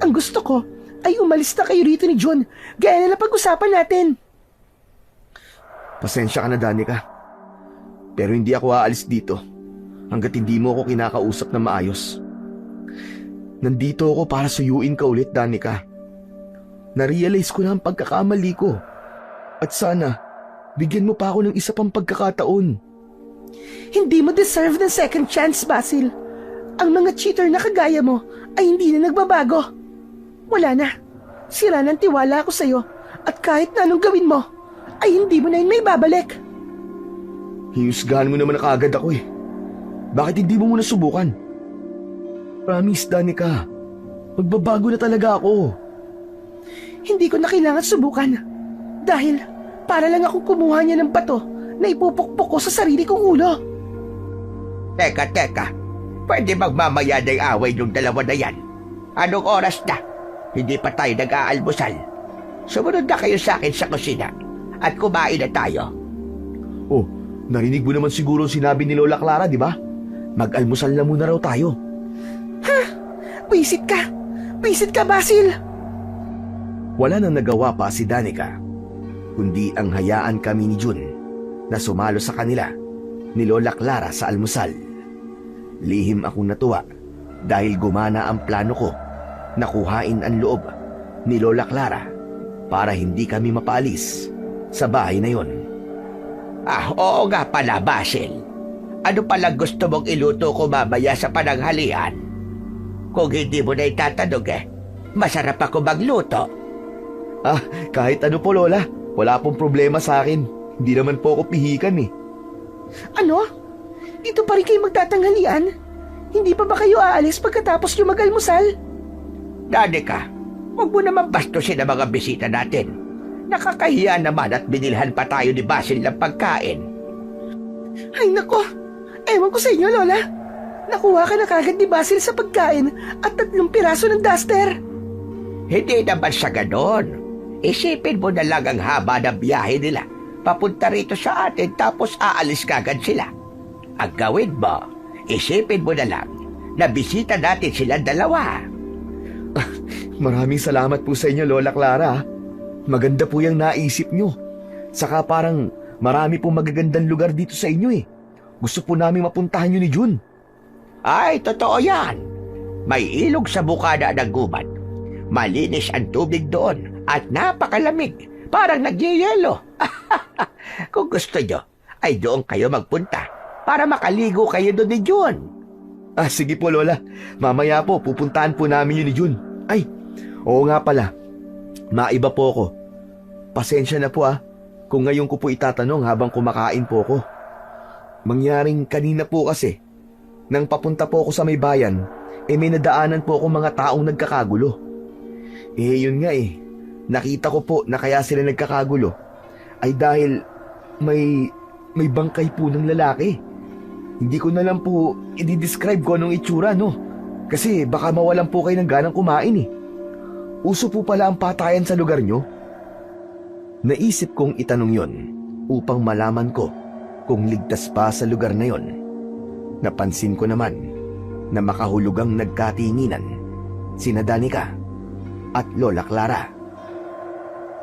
Ang gusto ko ay umalis na kayo rito ni John, gaya na pag-usapan natin. Pasensya ka na, Danica. Pero hindi ako aalis dito hanggat hindi mo ako kinakausap na maayos. Nandito ako para suyuin ka ulit, Danica. Narealize ko na ang pagkakamali ko. At sana, bigyan mo pa ako ng isa pang pagkakataon. Hindi mo deserve ng second chance, Basil. Ang mga cheater na kagaya mo ay hindi na nagbabago. Wala na. Sira ng tiwala ako sa'yo at kahit na anong gawin mo, ay hindi mo na yun may babalik. Hinusgahan mo naman na kaagad ako . Bakit hindi mo muna subukan? Promise, Danica. Magbabago na talaga ako. Hindi ko na kailangan subukan. Dahil para lang akong kumuha niya ng bato na ipupukpok ko sa sarili kong ulo. Teka. Pwede magmamaya ng away yung dalawa na yan. Anong oras na? Hindi pa tayo nag-aalmusal. Sumunod na kayo sa akin sa kusina at kumain na tayo. Oh, narinig mo naman siguro sinabi ni Lola Clara, di ba? Mag-almusal na muna raw tayo. Wisit ka! Wisit ka, Basil! Wala nang nagawa pa si Danica, kundi ang hayaan kami ni Jun na sumalo sa kanila ni Lola Clara sa almusal. Lihim akong natuwa dahil gumana ang plano ko na kuhain ang loob ni Lola Clara para hindi kami mapaalis sa bahay na yon. Oo nga pala, Basil. Ano pala gusto mong iluto ko mamaya sa pananghalian? Kung hindi mo na itatanong masarap ako magluto. Kahit ano po, Lola. Wala pong problema sa akin. Hindi naman po ako pihikan eh. Ano? Dito pa rin kayo magtatanghalian? Hindi pa ba kayo aalis pagkatapos yung mag-almusal? Danica, huwag mo naman bastusin ang mga bisita natin. Nakakahiya naman at binilhan pa tayo ni Basil ng pagkain. Ay nako, ewan ko sa inyo, Lola. Nakuha ka na kagad ni Basil sa pagkain at 3 piraso ng duster. Hindi naman sa ganon. Isipin mo na lang ang haba ng biyahe nila. Papunta rito sa atin tapos aalis kagad sila. Ang gawin mo, isipin mo na lang na bisita natin silang 2. Maraming salamat po sa inyo, Lola Clara. Maganda po yung naisip nyo. Saka parang marami pong magagandang lugar dito sa inyo eh. Gusto po namin mapuntahan nyo ni Jun. Ay, totoo yan. May ilog sa bukana ng gubat. Malinis ang tubig doon at napakalamig. Parang nagyayelo. Kung gusto nyo, ay doon kayo magpunta para makaligo kayo doon ni Jun. Sige po, Lola. Mamaya po, pupuntahan po namin yun ni Jun. Ay, oo nga pala. Maiba po ako. Pasensya na po kung ngayon ko po itatanong habang kumakain po ako. Mangyaring kanina po kasi, nang papunta po ako sa may bayan, may nadaanan po ako mga taong nagkakagulo. Yun nga nakita ko po na kaya sila nagkakagulo ay dahil may bangkay po ng lalaki. Hindi ko na lang po i-describe ko anong itsura, no? Kasi baka mawalan po kayo ng ganang kumain Uso po pala ang patayan sa lugar nyo? Naisip kong itanong yon upang malaman ko kung ligtas pa sa lugar na yon. Napansin ko naman na makahulugang nagkatinginan sina Danica at Lola Clara.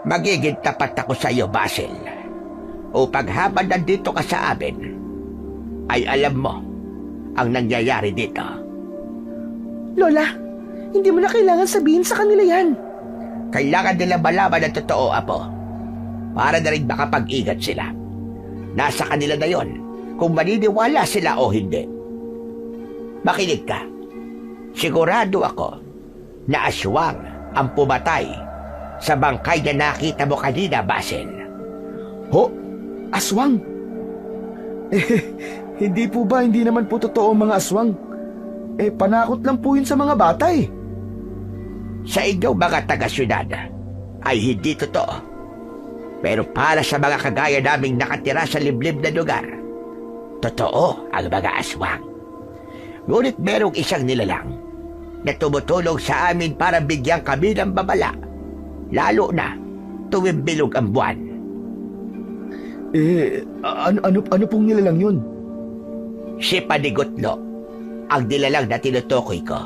Magiging tapat ako sa iyo, Basil. Upang habang nandito ka sa amin, ay alam mo ang nangyayari dito. Lola, hindi mo na kailangan sabihin sa kanila yan. Kailangan nila malaman ang totoo, Apo. Para na rin makapag-ingat sila. Nasa kanila na yon kung maniniwala sila o hindi. Makinig ka. Sigurado ako na aswang ang pumatay sa bangkay na nakita mo kanina, Basil. Ho? Aswang? Hindi po ba, hindi naman po totoo ang mga aswang? Panakot lang po yun sa mga bata Sa inyong mga taga-syudad ay hindi totoo. Pero para sa mga kagaya naming nakatira sa liblib na lugar, totoo ang mga aswang. Ngunit merong isang nilalang na tumutulong sa amin para bigyan kami ng babala, lalo na tuwing bilog ang buwan. Ano pong nilalang yun? Si Panigutlo, ang nilalang na tinutukoy ko.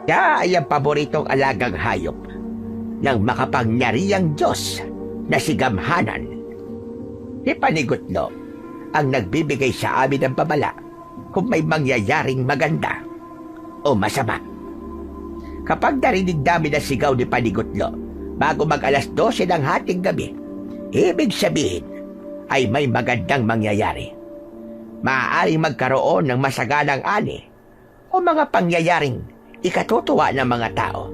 Siya ay ang paboritong alagang hayop ng makapangyarihang Diyos na si Gamhanan. Si Panigutlo ang nagbibigay sa amin ng babala kung may mangyayaring maganda o masama. Kapag narinig namin ang sigaw ni Panigutlo bago mag-alas 12 ng hating gabi, ibig sabihin ay may magandang mangyayari. Maaaring magkaroon ng masaganang ani o mga pangyayaring ikatutuwa ng mga tao.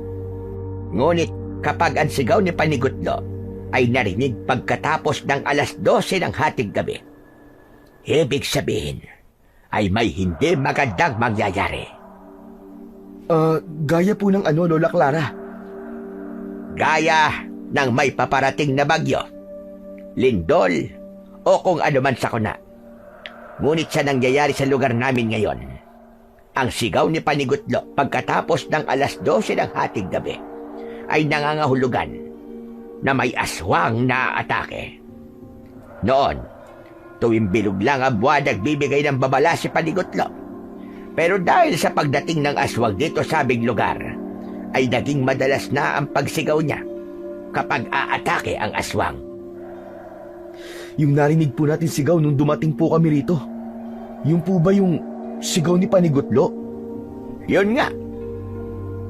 Ngunit kapag ang sigaw ni Panigutlo ay narinig pagkatapos ng alas 12 ng hating gabi, ibig sabihin ay may hindi magandang mangyayari. Gaya po ng ano, Lola Clara? Gaya ng may paparating na bagyo, lindol, o kung ano man sakuna. Ngunit sa nangyayari sa lugar namin ngayon, ang sigaw ni Panigutlo pagkatapos ng alas 12 ng hating gabi ay nangangahulugan na may aswang na atake. Noon, tuwing bilog lang ang buwan, nagbibigay ng babala si Panigutlo. Pero dahil sa pagdating ng aswang dito sa aming lugar, ay naging madalas na ang pagsigaw niya kapag aatake ang aswang. Yung narinig po natin sigaw nung dumating po kami rito, yung po ba yung sigaw ni Panigutlo? Yun nga.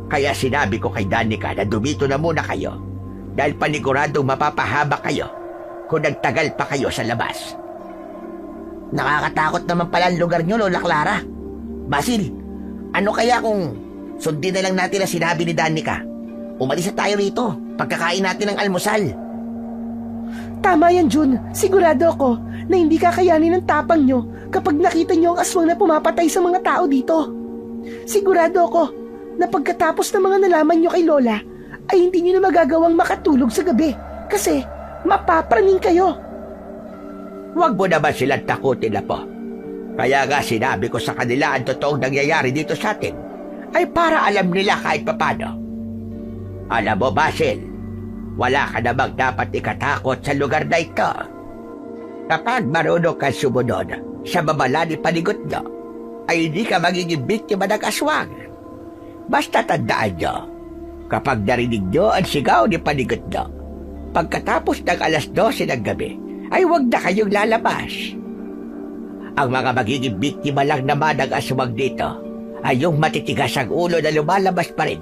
Kaya sinabi ko kay Danica na dumito na muna kayo dahil paniguradong mapapahaba kayo kung nagtagal pa kayo sa labas. Nakakatakot naman pala ang lugar nyo, Lola Clara. Basil, ano kaya kung sundin na lang natin ang sinabi ni Danica? Umalis na tayo rito, pagkakain natin ng almusal. Tama yan, Jun. Sigurado ako na hindi kakayanin ng tapang nyo kapag nakita nyo ang aswang na pumapatay sa mga tao dito. Sigurado ako na pagkatapos ng mga nalaman nyo kay Lola, ay hindi nyo na magagawang makatulog sa gabi kasi mapapraning kayo. Huwag mo naman silang takutin na po. Kaya nga sinabi ko sa kanila ang totoong nangyayari dito sa atin ay para alam nila kahit papano. Alam mo, Basil, wala ka namang dapat ikatakot sa lugar na ito. Kapag marunong ka sumunod sa babala ni panigot nyo, ay hindi ka magiging biktima ng aswang. Basta tandaan nyo, kapag narinig nyo ang sigaw ni panigot nyo, pagkatapos ng 12:00 ng gabi, ay huwag na kayong lalabas. Ang mga magiging biktima lang naman ng aswang dito ay yung matitigas ang ulo na lumalabas pa rin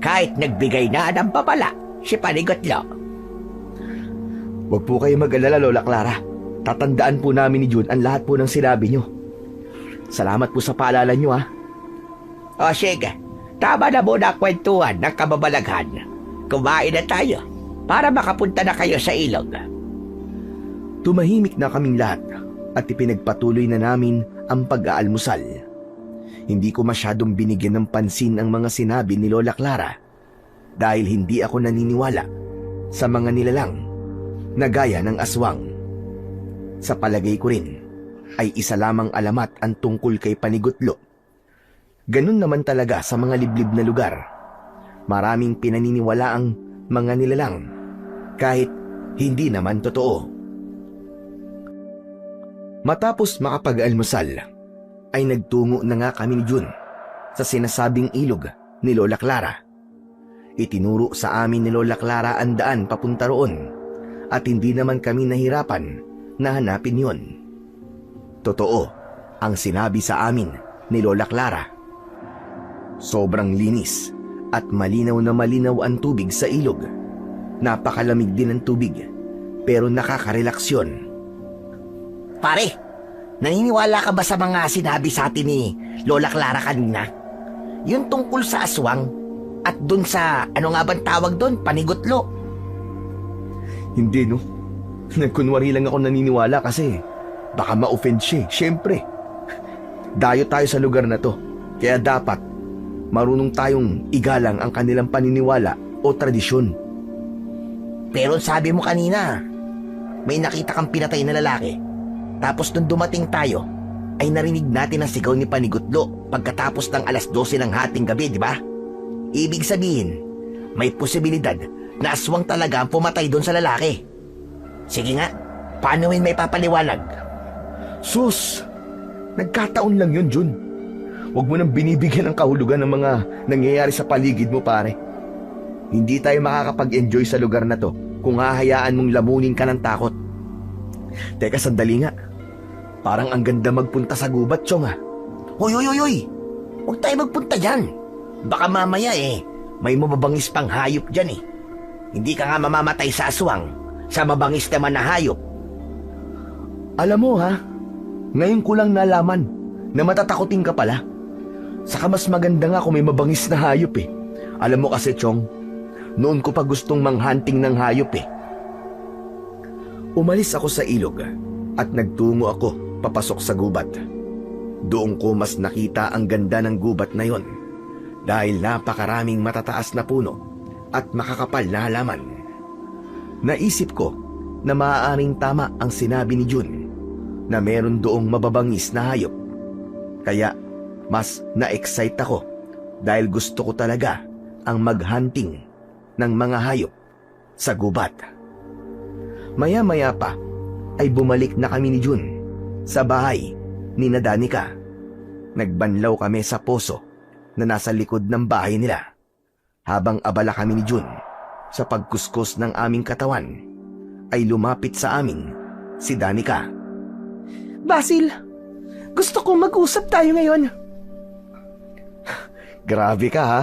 kahit nagbigay na ng babala si panigot nyo. Huwag po kayo mag-alala, Lola Clara. Tatandaan po namin ni Jun ang lahat po ng sinabi nyo. Salamat po sa paalala nyo, ha. O sige, tama na muna ang kwentuhan ng kababalaghan. Kumain na tayo para makapunta na kayo sa ilog. Tumahimik na kaming lahat at ipinagpatuloy na namin ang pag-aalmusal. Hindi ko masyadong binigyan ng pansin ang mga sinabi ni Lola Clara dahil hindi ako naniniwala sa mga nilalang na gaya ng aswang. Sa palagay ko rin ay isa lamang alamat ang tungkol kay Panigutlo. Ganun naman talaga sa mga liblib na lugar. Maraming pinaniniwalaang mga nilalang kahit hindi naman totoo. Matapos makapag-almusal, ay nagtungo na nga kami ni Jun sa sinasabing ilog ni Lola Clara. Itinuro sa amin ni Lola Clara ang daan papunta roon at hindi naman kami nahirapan na hanapin yon. Totoo ang sinabi sa amin ni Lola Clara. Sobrang linis at malinaw na malinaw ang tubig sa ilog. Napakalamig din ang tubig pero nakaka-relax yun. Pare, naniniwala ka ba sa mga sinabi sa atin ni Lola Clara kanina? Yung tungkol sa aswang at dun sa, ano nga bang tawag dun, panigutlo? Hindi, no. Nagkunwari lang ako naniniwala kasi baka ma-offend siya, syempre. Dayo tayo sa lugar na to, kaya dapat marunong tayong igalang ang kanilang paniniwala o tradisyon. Pero sabi mo kanina, may nakita kang pinatay na lalaki. Tapos nung dumating tayo, ay narinig natin ang sigaw ni Panigutlo pagkatapos ng 12:00 ng hating gabi, di ba? Ibig sabihin, may posibilidad na aswang talaga ang pumatay doon sa lalaki. Sige nga, paano yun may papaliwanag? Sus! Nagkataon lang yun, Jun. Huwag mo nang binibigyan ng kahulugan ng mga nangyayari sa paligid mo, pare. Hindi tayo makakapag-enjoy sa lugar na to kung hahayaan mong lamunin ka ng takot. Teka, sandali nga. Parang ang ganda magpunta sa gubat, Chong, ha? Hoy! Huwag tayo magpunta dyan. Baka mamaya may mababangis pang hayop dyan . Hindi ka nga mamamatay sa aswang, sa mabangis naman na hayop. Alam mo, ha? Ngayon ko lang nalaman na matatakotin ka pala. Saka mas maganda nga kung may mabangis na hayop . Alam mo kasi, Chong, noon ko pa gustong manghunting ng hayop . Umalis ako sa ilog at nagtungo ako papasok sa gubat. Doon ko mas nakita ang ganda ng gubat na yon dahil napakaraming matataas na puno at makakapal na halaman. Naisip ko na maaaring tama ang sinabi ni Jun na meron doong mababangis na hayop. Kaya mas na-excite ako dahil gusto ko talaga ang maghunting ng mga hayop sa gubat. Maya-maya pa ay bumalik na kami ni Jun sa bahay ni Danica. Nagbanlaw kami sa poso na nasa likod ng bahay nila. Habang abala kami ni Jun sa pagkuskus ng aming katawan, ay lumapit sa amin si Danica. Basil, gusto kong mag-usap tayo ngayon. Grabe ka, ha?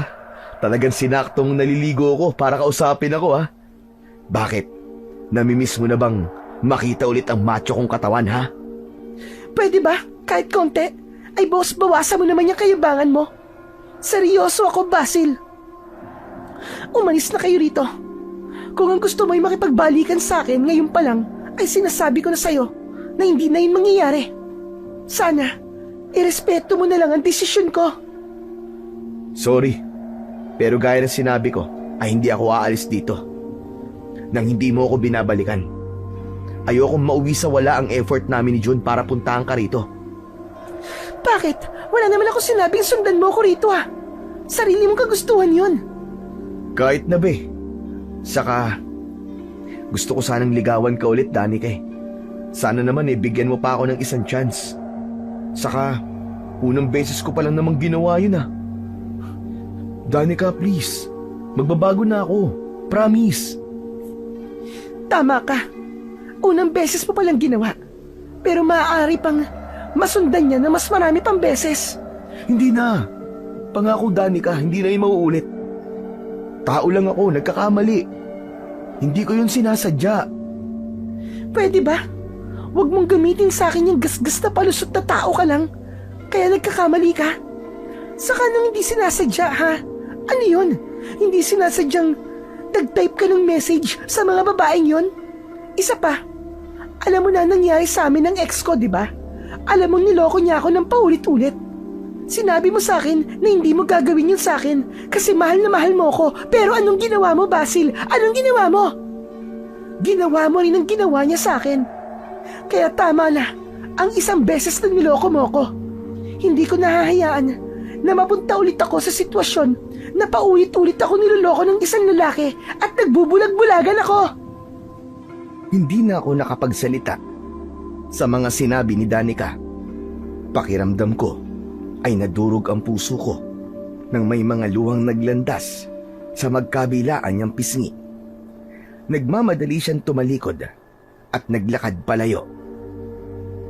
Talagang sinaktong naliligo ko para kausapin ako, ha? Bakit? Namimiss mo na bang Makita ulit ang macho kong katawan, ha? Pwede ba, kahit konti, ay boss, bawasan mo naman yung kayabangan mo. Seryoso ako, Basil. Umalis na kayo rito. Kung ang gusto mo ay makipagbalikan sa akin ngayon pa lang, ay sinasabi ko na sa'yo na hindi na yun mangyayari. Sana, irespeto mo na lang ang desisyon ko. Sorry, pero gaya ng sinabi ko, ay hindi ako aalis dito. Nang hindi mo ako binabalikan. Ayokong mauwi sa wala ang effort namin ni Jun para puntahan ka rito. Bakit? Wala naman ako sinabing sundan mo ko rito Sarili mong kagustuhan yun. Kahit na be. Saka, gusto ko sanang ligawan ka ulit, Danica eh. Sana naman bigyan mo pa ako ng isang chance. Saka, unang beses ko pa lang namang ginawa yun Danica, please. Magbabago na ako. Promise. Tama ka. Unang beses mo palang ginawa. Pero maaari pang masundan niya na mas marami pang beses. Hindi na. Pangako, Danica, hindi na yung mauulit. Tao lang ako, nagkakamali. Hindi ko yun sinasadya. Pwede ba? Huwag mong gamitin sa akin yung gasgas na palusot na tao ka lang. Kaya nagkakamali ka. Saka nang hindi sinasadya, ha? Ano yun? Hindi sinasadyang nag-type ka ng message sa mga babaeng yun? Isa pa, alam mo na nangyari sa amin ng ex ko, di ba? Alam mo niloko niya ako ng paulit-ulit. Sinabi mo sa akin na hindi mo gagawin yun sa akin kasi mahal na mahal mo ko. Pero anong ginawa mo, Basil? Anong ginawa mo? Ginawa mo rin ang ginawa niya sa akin. Kaya tama na, ang isang beses na niloko mo ko. Hindi ko nahahayaan na mapunta ulit ako sa sitwasyon na paulit-ulit ako niloloko ng isang lalaki at nagbubulag-bulagan ako. Hindi na ako nakapagsalita sa mga sinabi ni Danica. Pakiramdam ko ay nadurog ang puso ko nang may mga luhang naglandas sa magkabilaan niyang pisngi. Nagmamadali siyang tumalikod at naglakad palayo.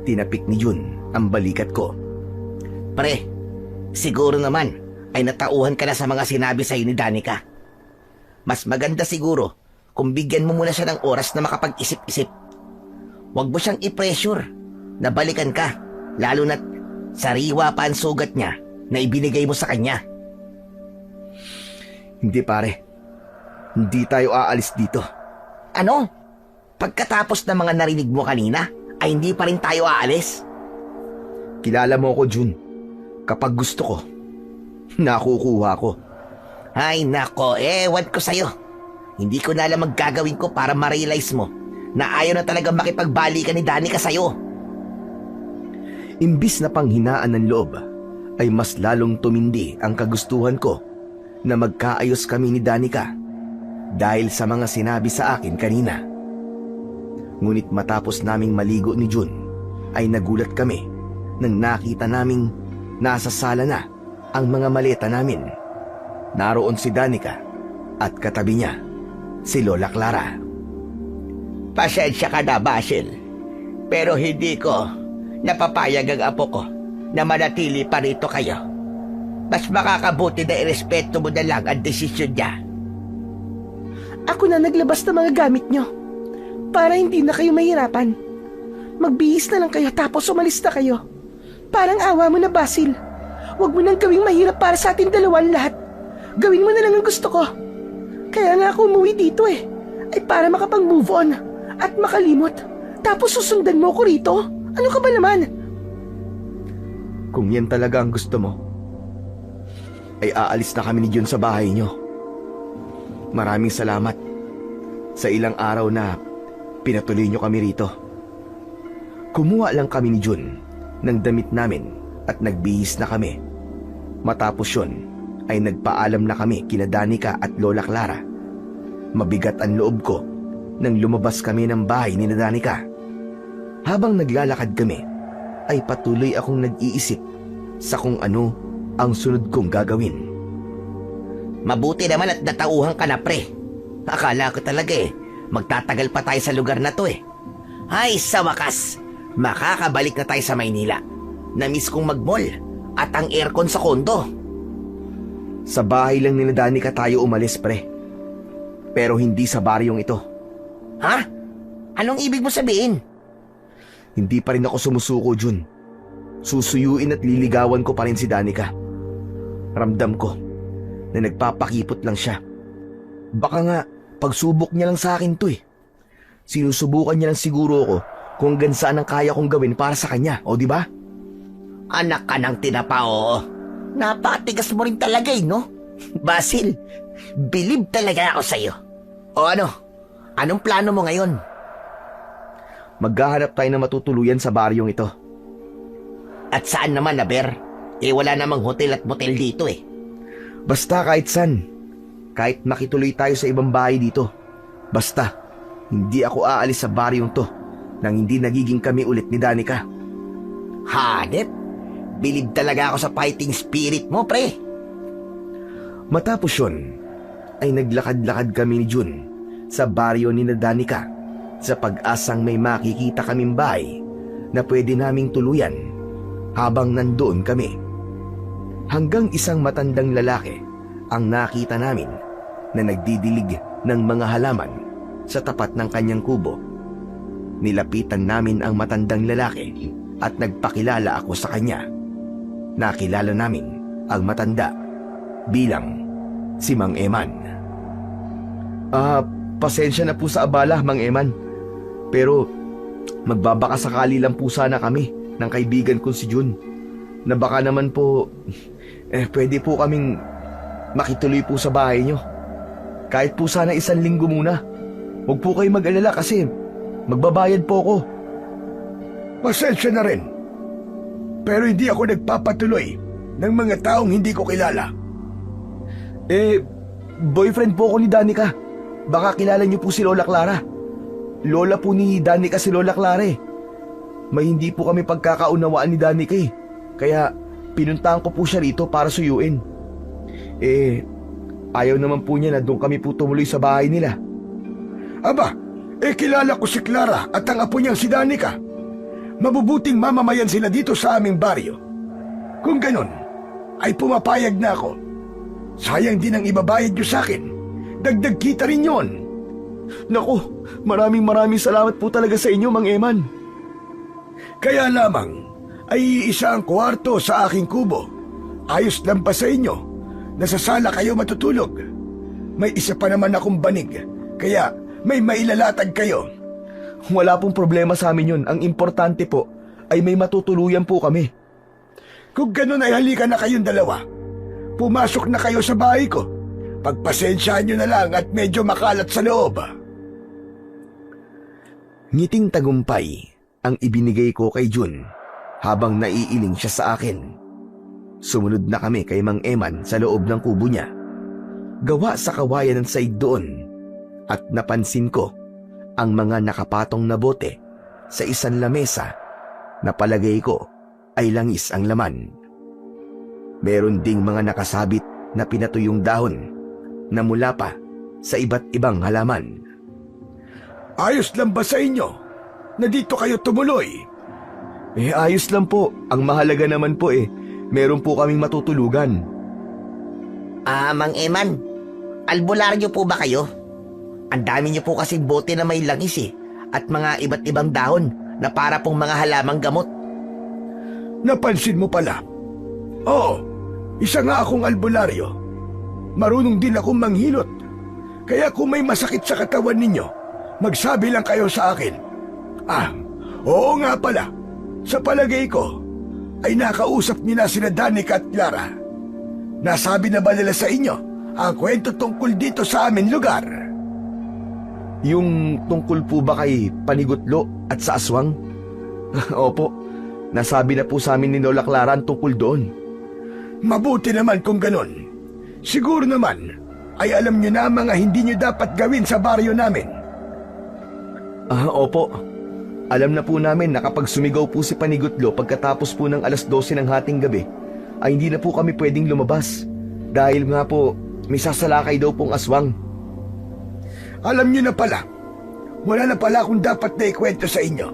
Tinapik ni Jun ang balikat ko. Pre, siguro naman ay natauhan ka na sa mga sinabi sa'yo ni Danica. Mas maganda siguro kung bigyan mo muna siya ng oras na makapag-isip-isip. Huwag mo siyang i-pressure na balikan ka, lalo na't sariwa pa ang sugat niya na ibinigay mo sa kanya. Hindi pare, hindi tayo aalis dito. Ano? Pagkatapos ng mga narinig mo kanina, ay hindi pa rin tayo aalis? Kilala mo ko, Jun. Kapag gusto ko, nakukuha ko. Ay nako, ewan ko sa'yo. Hindi ko na alam magagawin ko para ma-realize mo na ayaw na talagang makipagbalikan ni Danica sa'yo. Imbis na panghinaan ng loob, ay mas lalong tumindi ang kagustuhan ko na magkaayos kami ni Danica dahil sa mga sinabi sa akin kanina. Ngunit matapos naming maligo ni Jun, ay nagulat kami nang nakita naming nasa sala na ang mga maleta namin. Naroon si Danica at katabi niya si Lola Clara. Pasensya ka na, Basil. Pero hindi ko napapayag ang apo ko na manatili pa rito kayo. Mas makakabuti na irespeto mo na lang ang desisyon niya. Ako na naglabas ng mga gamit nyo para hindi na kayo mahirapan. Magbihis na lang kayo tapos umalis na kayo. Parang awa mo na, Basil. Huwag mo nang gawing mahirap para sa ating dalawang lahat. Gawin mo na lang ang gusto ko. Kaya nga ako umuwi dito ay para makapag-move on at makalimot. Tapos susundan mo ko rito? Ano ka ba naman? Kung yan talaga ang gusto mo, ay aalis na kami ni Jun sa bahay niyo. Maraming salamat sa ilang araw na pinatuloy niyo kami rito. Kumuha lang kami ni Jun ng damit namin at nagbihis na kami. Matapos yun, ay nagpaalam na kami kina Danica at Lola Clara. Mabigat ang loob ko nang lumabas kami ng bahay ni Danica. Habang naglalakad kami, ay patuloy akong nag-iisip sa kung ano ang sunod kong gagawin. Mabuti naman at natauhan ka na, pre. Akala ko talaga magtatagal pa tayo sa lugar na to Ay, sa wakas, makakabalik na tayo sa Maynila. Namiss kong mag-mall at ang aircon sa kondo. Sa bahay lang ni Danica tayo umalis, pre. Pero hindi sa baryong ito. Ha? Anong ibig mo sabihin? Hindi pa rin ako sumusuko, Jun. Susuyuin at liligawan ko pa rin si Danica. Ramdam ko na nagpapakipot lang siya. Baka nga, pagsubok niya lang sa akin to eh. Sinusubukan niya lang siguro ako kung hanggang saan ang kaya kong gawin para sa kanya, o di ba? Anak ka ng tinapa, oo. Napakatigas mo rin talaga eh, no? Basil, bilib talaga ako sa'yo. O ano? Anong plano mo ngayon? Maghahanap tayo na matutuluyan sa baryong ito. At saan naman, Aber? Eh wala namang hotel at motel dito eh. Basta kahit saan. Kahit makituloy tayo sa ibang bahay dito. Basta, hindi ako aalis sa baryong to nang hindi nagiging kami ulit ni Danica. Hanep, bilib talaga ako sa fighting spirit mo, pre. Matapos yun, ay naglakad-lakad kami ni Jun sa baryo ni Danica sa pag-asang may makikita kaming bahay na pwede naming tuluyan habang nandoon kami. Hanggang isang matandang lalaki ang nakita namin na nagdidilig ng mga halaman sa tapat ng kanyang kubo. Nilapitan namin ang matandang lalaki at nagpakilala ako sa kanya. Nakilala namin ang matanda bilang si Mang Eman. Pasensya na po sa abala, Mang Eman. Pero magbabakasakali lang po sana kami ng kaibigan ko si Jun na baka naman po pwede po kaming makituloy po sa bahay nyo. Kahit po sana 1 linggo muna. Huwag po kayo mag-alala kasi magbabayad po ako. Pasensya na rin. Pero hindi ako nagpapatuloy ng mga taong hindi ko kilala. Boyfriend po ako ni Danica. Baka kilala niyo po si Lola Clara. Lola po ni Danica si Lola Clara eh. May hindi po kami pagkakaunawaan ni Danica eh. Kaya pinuntahan ko po siya rito para suyuin. Ayaw naman po niya na doon kami po tumuloy sa bahay nila. Aba, kilala ko si Clara at ang apo niyang si Danica. Mabubuting mamamayan sila dito sa aming baryo. Kung ganon, ay pumapayag na ako. Sayang din ang ibabayad niyo sa akin. Dagdag kita rin yon. Naku, maraming salamat po talaga sa inyo, Mang Eman. Kaya lamang ay isa ang kwarto sa aking kubo. Ayos lang ba sa inyo? Nasa sala kayo matutulog. May isa pa naman akong banig, kaya may mailalatag kayo. Wala pong problema sa amin yun. Ang importante po ay may matutuluyan po kami. Kung ganun ay halika na kayong dalawa. Pumasok na kayo sa bahay ko. Pagpasensyaan nyo na lang at medyo makalat sa loob. Ngiting tagumpay ang ibinigay ko kay Jun habang naiiling siya sa akin. Sumunod na kami kay Mang Eman sa loob ng kubo niya. Gawa sa kawayan ng side doon at napansin ko ang mga nakapatong na bote sa isang lamesa na palagay ko ay langis ang laman. Meron ding mga nakasabit na pinatuyong dahon na mula pa sa iba't ibang halaman. Ayos lang ba sa inyo na dito kayo tumuloy? Ayos lang po. Ang mahalaga naman po meron po kaming matutulugan. Mang Eman, albularyo po ba kayo? Ang dami niyo po kasing bote na may langis at mga iba't ibang dahon na para pong mga halamang gamot. Napansin mo pala? Oo, isa nga akong albularyo. Marunong din akong manghilot. Kaya kung may masakit sa katawan ninyo, magsabi lang kayo sa akin. Oo nga pala. Sa palagay ko, ay nakausap nila sina Danica at Clara. Nasabi na ba nila sa inyo ang kwento tungkol dito sa amin lugar? Yung tungkol po ba kay Panigutlo at sa aswang? Opo, nasabi na po sa amin ni Lola Clara ang tungkol doon. Mabuti naman kung ganon. Siguro naman ay alam nyo na mga hindi nyo dapat gawin sa baryo namin. Opo. Alam na po namin na kapag sumigaw po si Panigutlo pagkatapos po ng 12:00 ng hating gabi, ay hindi na po kami pwedeng lumabas. Dahil nga po, may sasalakay daw pong aswang. Alam nyo na pala. Wala na pala akong dapat na ikwento sa inyo.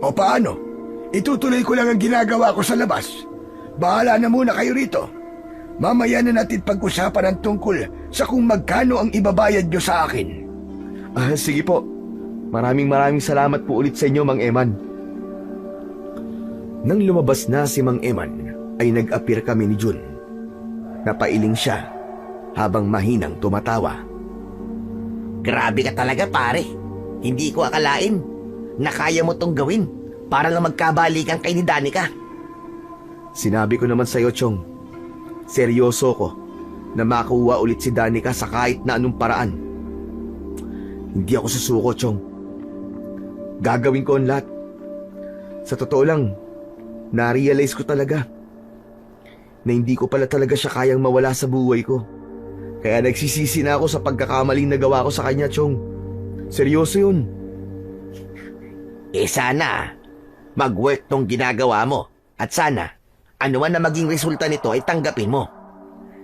O paano? Itutuloy ko lang ang ginagawa ko sa labas. Bahala na muna kayo rito. Mamaya na natin pag-usapan ang tungkol sa kung magkano ang ibabayad nyo sa akin. Sige po. Maraming salamat po ulit sa inyo, Mang Eman. Nang lumabas na si Mang Eman, ay nag-appear kami ni Jun. Napailing siya habang mahinang tumatawa. Grabe ka talaga, pare. Hindi ko akalain na kaya mo tong gawin para lang magkabalikan kay ni Danica. Sinabi ko naman sa'yo, Chong. Seryoso ko na makuha ulit si Danica sa kahit na anong paraan. Hindi ako susuko, Chong. Gagawin ko ang lahat. Sa totoo lang, na-realize ko talaga na hindi ko pala talaga siya kayang mawala sa buhay ko. Kaya nagsisisi na ako sa pagkakamaling nagawa ko sa kanya, Chong. Seryoso yun. Sana mag-work tong ginagawa mo. At sana, ano man na maging resulta nito ay tanggapin mo.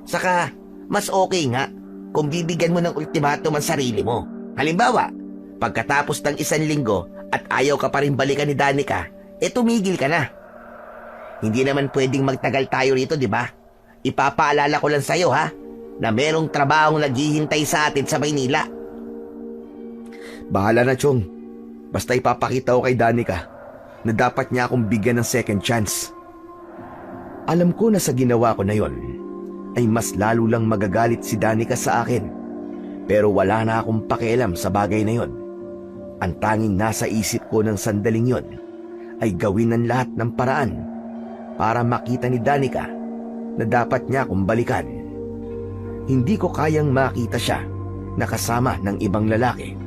Saka, mas okay nga kung bibigyan mo ng ultimatum ang sarili mo. Halimbawa, pagkatapos ng 1 linggo at ayaw ka pa rin balikan ni Danica, tumigil ka na. Hindi naman pwedeng magtagal tayo rito, di ba? Ipapaalala ko lang sa'yo, ha, na merong trabahong naghihintay sa atin sa Maynila. Bahala na, Chong. Basta ipapakita ko kay Danica na dapat niya akong bigyan ng second chance. Alam ko na sa ginawa ko na yon ay mas lalo lang magagalit si Danica sa akin. Pero wala na akong pakialam sa bagay na yon. Ang tanging nasa isip ko ng sandaling yon ay gawin ang lahat ng paraan para makita ni Danica na dapat niya akong balikan. Hindi ko kayang makita siya na kasama ng ibang lalaki.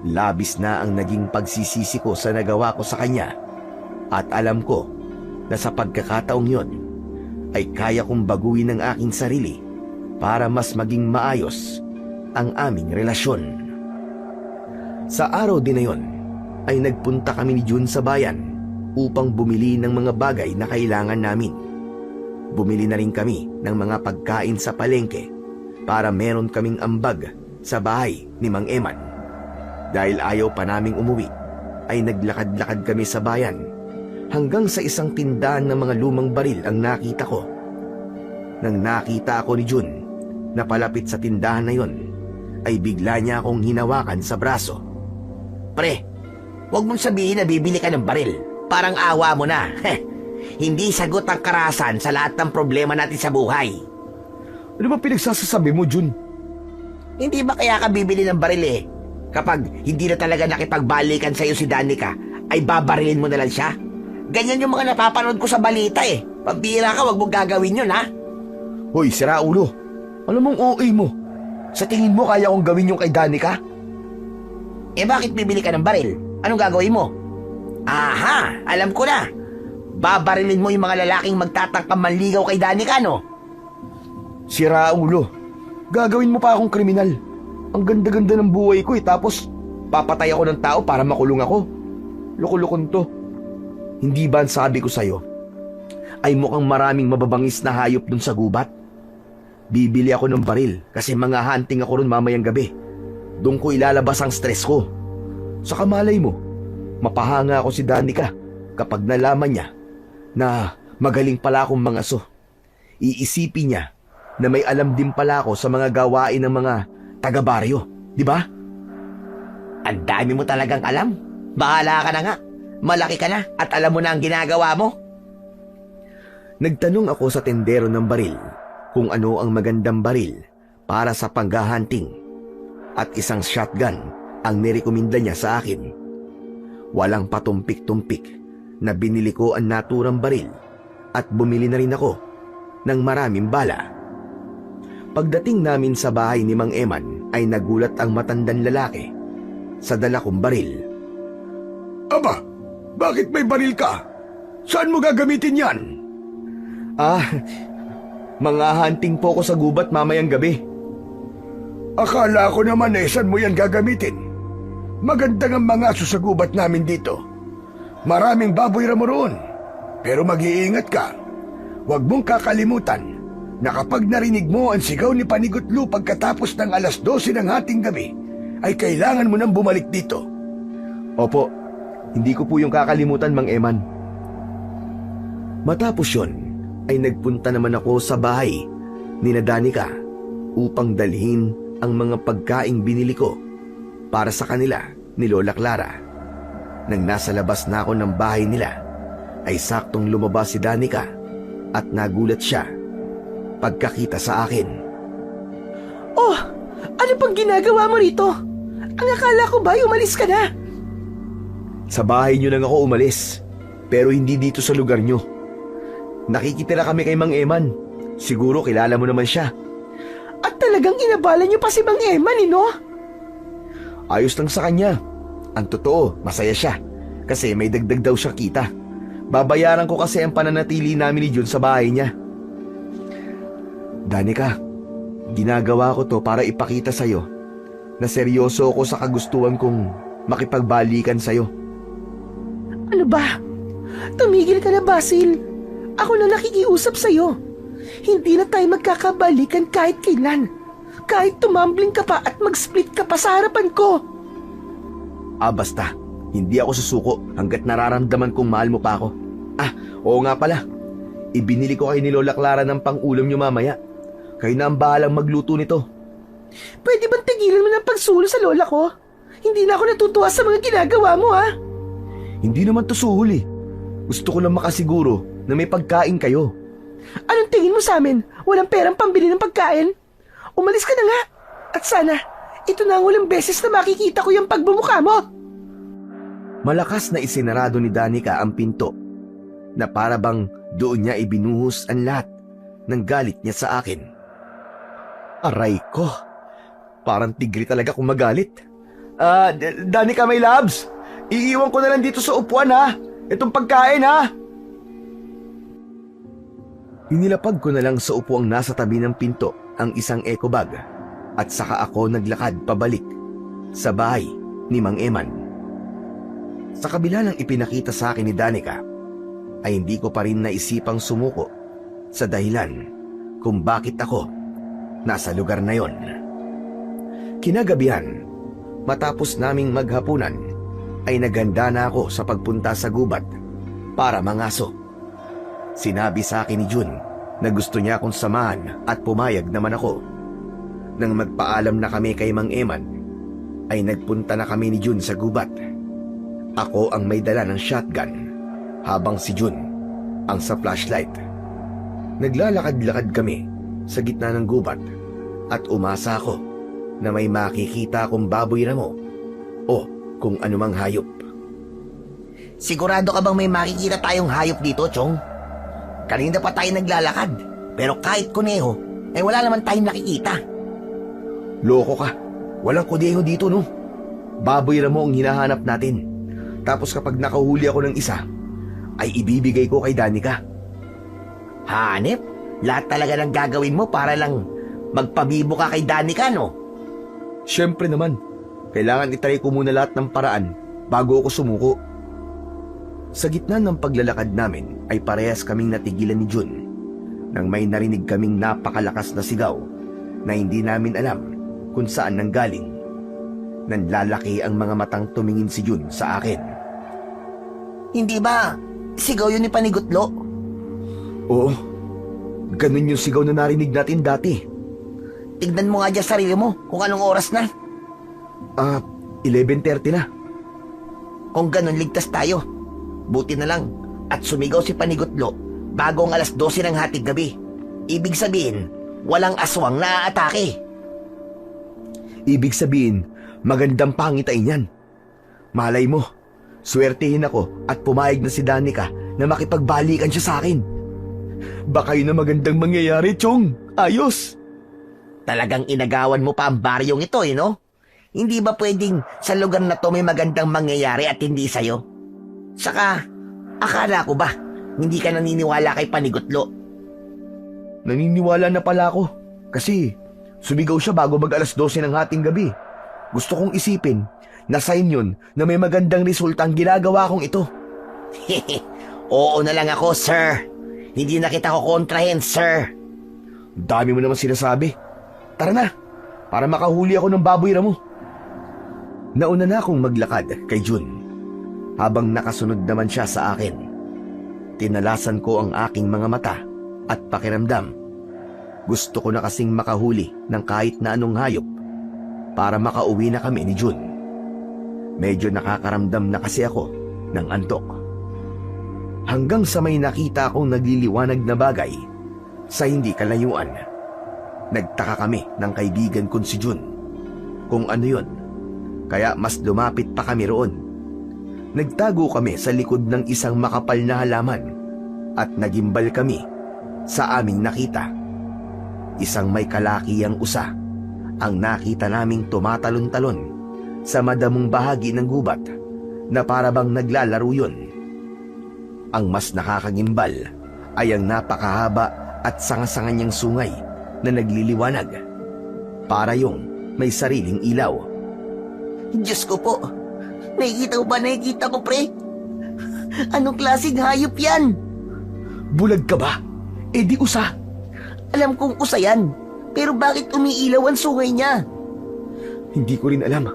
Labis na ang naging pagsisisi ko sa nagawa ko sa kanya at alam ko na sa pagkakataong yon ay kaya kong baguhin ang aking sarili para mas maging maayos ang aming relasyon. Sa araw din na yon ay nagpunta kami ni Jun sa bayan upang bumili ng mga bagay na kailangan namin. Bumili na rin kami ng mga pagkain sa palengke para meron kaming ambag sa bahay ni Mang Eman. Dahil ayaw pa naming umuwi, ay naglakad-lakad kami sa bayan hanggang sa isang tindahan ng mga lumang baril ang nakita ko. Nang nakita ako ni Jun na palapit sa tindahan na yon, ay bigla niya akong hinawakan sa braso. Pre, huwag mong sabihin na bibili ka ng baril. Parang awa mo na. Hindi sagot ang karahasan sa lahat ng problema natin sa buhay. Ano ba pinagsasasabi mo, Jun? Hindi ba kaya ka bibili ng baril eh? Kapag hindi na talaga nakipagbalikan sa'yo si Danica, ay babarilin mo na lang siya? Ganyan yung mga napapanood ko sa balita eh. Pambira ka, huwag mong gagawin yun, ha? Hoy, sira ulo. Alam mong OA mo. Sa tingin mo kaya kong gawin yung kay Danica? Bakit bibili ka ng baril? Anong gagawin mo? Aha, alam ko na. Babarilin mo yung mga lalaking magtatangkang manligaw kay Danica, no? Sira ulo. Gagawin mo pa akong kriminal. Ang ganda-ganda ng buhay ko tapos papatay ako ng tao para makulong ako. Loko-lokon to. Hindi ba ang sabi ko sa'yo ay mukhang maraming mababangis na hayop dun sa gubat? Bibili ako ng baril kasi mga hunting ako ron mamayang gabi. Doon ko ilalabas ang stress ko. Saka malay mo, mapahanga ako si Danica kapag nalaman niya na magaling pala akong mangaso. Iisipin niya na may alam din pala ako sa mga gawain ng mga taga-baryo, di ba? Ang dami mo talagang alam. Bahala ka na nga. Malaki ka na at alam mo na ang ginagawa mo. Nagtanong ako sa tendero ng baril kung ano ang magandang baril para sa panghahanting at isang shotgun ang nirekomenda niya sa akin. Walang patumpik-tumpik na binili ko ang naturang baril at bumili na rin ako ng maraming bala. Pagdating namin sa bahay ni Mang Eman ay nagulat ang matandang lalaki sa dala kong baril. Aba, bakit may baril ka? Saan mo gagamitin yan? Mga hunting po ko sa gubat mamayang gabi. Akala ko naman saan mo yan gagamitin. Magandang ang mga aso sa gubat namin dito. Maraming baboy ramo roon. Pero mag-iingat ka. Huwag mong kakalimutan na kapag narinig mo ang sigaw ni Panigutlo pagkatapos ng 12:00 ng hating gabi, ay kailangan mo nang bumalik dito. Opo, hindi ko po yung kakalimutan, Mang Eman. Matapos yun, ay nagpunta naman ako sa bahay ni Danica upang dalhin ang mga pagkaing binili ko para sa kanila ni Lola Clara. Nang nasa labas na ako ng bahay nila, ay saktong lumabas si Danica at nagulat siya pagkakita sa akin. Oh, ano pang ginagawa mo rito? Ang akala ko ba umalis ka na? Sa bahay niyo lang ako umalis, pero hindi dito sa lugar niyo. Nakikitira kami kay Mang Eman. Siguro kilala mo naman siya. At talagang inabala niyo pa si Mang Eman, no? Ayos lang sa kanya. Ang totoo, masaya siya. Kasi may dagdag daw siya kita. Babayaran ko kasi ang pananatili namin ni Jun sa bahay niya. Danica, ginagawa ko to para ipakita sa'yo na seryoso ako sa kagustuhan kong makipagbalikan sa'yo. Ano ba? Tumigil ka na, Basil. Ako na nakikiusap sa'yo. Hindi na tayo magkakabalikan kahit kailan. Kahit tumambling ka pa at mag-split ka pa sa harapan ko. Basta. Hindi ako susuko hanggat nararamdaman kong mahal mo pa ako. Oo nga pala. Ibinili ko kay ni Lola Clara ng pang-ulam niyo mamaya. Kayo na ang bahalang magluto nito. Pwede bang tigilan mo ng pagsulo sa lola ko? Hindi na ako natutuwa sa mga ginagawa mo, ha? Hindi naman to suhol eh. Gusto ko lang makasiguro na may pagkain kayo. Anong tingin mo sa amin? Walang perang pambili ng pagkain? Umalis ka na nga. At sana, ito na ang huling beses na makikita ko yung pagbumuka mo. Malakas na isinarado ni Danica ang pinto na para bang doon niya ibinuhos ang lahat ng galit niya sa akin. Aray ko, parang tigri talaga kung magalit. Danica, my loves, iiwan ko na lang dito sa upuan ha. Itong pagkain ha. Inilapag ko na lang sa upuang nasa tabi ng pinto ang isang eco bag at saka ako naglakad pabalik sa bahay ni Mang Eman. Sa kabila ng ipinakita sa akin ni Danica, ay hindi ko pa rin naisipang sumuko sa dahilan kung bakit ako nasa lugar na yon. Kinagabihan, matapos naming maghapunan, ay naghanda na ako sa pagpunta sa gubat para mangaso. Sinabi sa akin ni Jun na gusto niya akong samahan at pumayag naman ako. Nang magpaalam na kami kay Mang Eman, ay nagpunta na kami ni Jun sa gubat. Ako ang may dala ng shotgun, habang si Jun ang sa flashlight. Naglalakad-lakad kami sa gitna ng gubat at umasa ako na may makikita akong baboy ramo o kung anumang hayop. Sigurado ka bang may makikita tayong hayop dito, Chong? Kanina pa tayo naglalakad, pero kahit kuneho, ay wala naman tayong nakikita. Loko ka, walang kuneho dito no. Baboy ramo ang hinahanap natin. Tapos kapag nakahuli ako ng isa, ay ibibigay ko kay Danica. Hanep, lahat talaga ng gagawin mo para lang magpabibo ka kay Danica, no? Siyempre naman, kailangan itry ko muna lahat ng paraan bago ako sumuko. Sa gitna ng paglalakad namin ay parehas kaming natigilan ni Jun nang may narinig kaming napakalakas na sigaw na hindi namin alam kung saan nanggaling. Nanlalaki ang mga matang tumingin si Jun sa akin. Hindi ba sigaw yun ni Panigutlo? Oo, ganun yung sigaw na narinig natin dati. Tignan mo nga dyan sarili mo kung anong oras na. 11:30 na. Kung ganun, ligtas tayo. Buti na lang at sumigaw si Panigutlo bago ang 12:00 ng hating gabi. Ibig sabihin, walang aswang na aatake. Ibig sabihin, magandang pangitain yan. Malay mo, swertihin ako at pumayag na si Danica na makipagbalikan siya sa akin. Baka yun na magandang mangyayari, Chong. Ayos! Talagang inagawan mo pa ang baryong ito, no? Hindi ba pwedeng sa lugar na to may magandang mangyayari at hindi sa'yo? Saka, akala ko ba, hindi ka naniniwala kay Panigutlo? Naniniwala na pala ako. Kasi, sumigaw siya bago mag 12:00 ng hating gabi. Gusto kong isipin na sign yun na may magandang resulta ang ginagawa kong ito. Oo na lang ako, sir. Hindi na kita kukontrahin, sir. Dami mo naman sinasabi. Tara na, para makahuli ako ng baboy ramo. Nauna na akong maglakad kay Jun, habang nakasunod naman siya sa akin. Tinalasan ko ang aking mga mata at pakiramdam. Gusto ko na kasing makahuli ng kahit na anong hayop para makauwi na kami ni Jun. Medyo nakakaramdam na kasi ako ng antok. Hanggang sa may nakita akong nagliliwanag na bagay sa hindi kalayuan. Nagtaka kami ng kaibigan kong si Jun kung ano yun, kaya mas lumapit pa kami roon. Nagtago kami sa likod ng isang makapal na halaman at nagimbal kami sa aming nakita. Isang may kalakiyang usa ang nakita naming tumatalon-talon sa madamong bahagi ng gubat na parabang naglalaro yun. Ang mas nakakagimbal ay ang napakahaba at sanga-sanga niyang sungay na nagliliwanag. Para yung may sariling ilaw. Diyos ko po. Nakikita ko ba? Nakikita ko, pre? Anong klaseng hayop yan? Bulag ka ba? Eh di usa. Alam kong usa yan. Pero bakit umiilaw ang sungay niya? Hindi ko rin alam.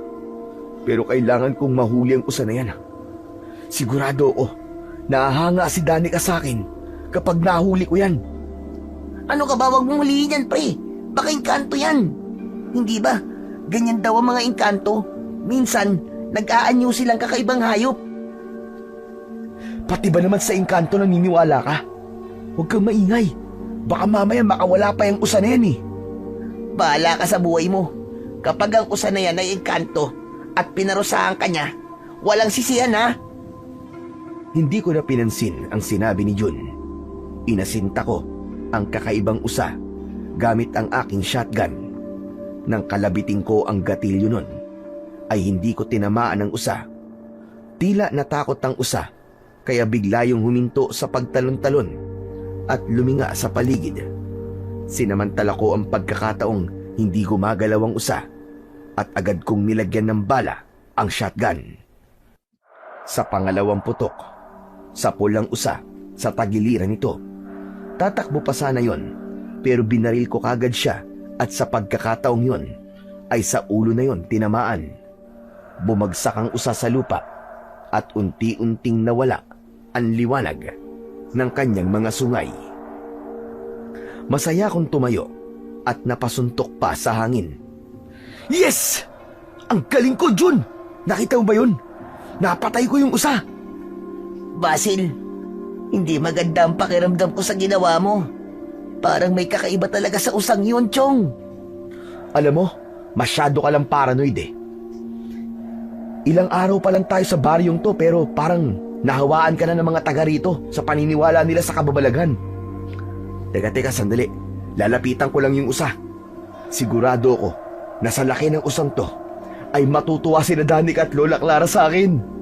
Pero kailangan kong mahuli ang usa na yan. Sigurado ako, nahahanga si Danica sa akin kapag nahuli ko yan. Ano ka ba? Huwag mong huliin yan, pre. Baka engkanto yan. Hindi ba? Ganyan daw ang mga engkanto. Minsan, nag-aanyo silang kakaibang hayop. Pati ba naman sa engkanto naniniwala ka? Huwag kang maingay. Baka mamaya makawala pa yung usa na yan eh. Bahala ka sa buhay mo. Kapag ang usa na yan ay engkanto at pinarusahan ka niya, walang sisihan ha. Hindi ko na pinansin ang sinabi ni Jun. Inasinta ko ang kakaibang usa gamit ang aking shotgun. Nang kalabiting ko ang gatilyo nun, ay hindi ko tinamaan ang usa. Tila natakot ang usa, kaya bigla yung huminto sa pagtalon-talon at luminga sa paligid. Sinamantala ko ang pagkakataong hindi gumagalaw ang usa at agad kong nilagyan ng bala ang shotgun. Sa pangalawang putok, sa pulang usa sa tagiliran nito. Tatakbo pa sana yon, pero binaril ko kagad siya at sa pagkakataong yon ay sa ulo na yon tinamaan. Bumagsak ang usa sa lupa at unti-unting nawala ang liwanag ng kanyang mga sungay. Masaya akong tumayo at napasuntok pa sa hangin. Yes! Ang galing ko, Jun! Nakita mo ba yun? Napatay ko yung usa. Basil, hindi maganda ang pakiramdam ko sa ginawa mo. Parang may kakaiba talaga sa usang yun, Chong. Alam mo, masyado ka lang paranoid eh. Ilang araw pa lang tayo sa baryong to pero parang nahawaan ka na ng mga taga rito sa paniniwala nila sa kababalaghan. Teka, sandali. Lalapitan ko lang yung usa. Sigurado ako na sa laki ng usang to ay matutuwa sina Danica at Lola Clara sa akin.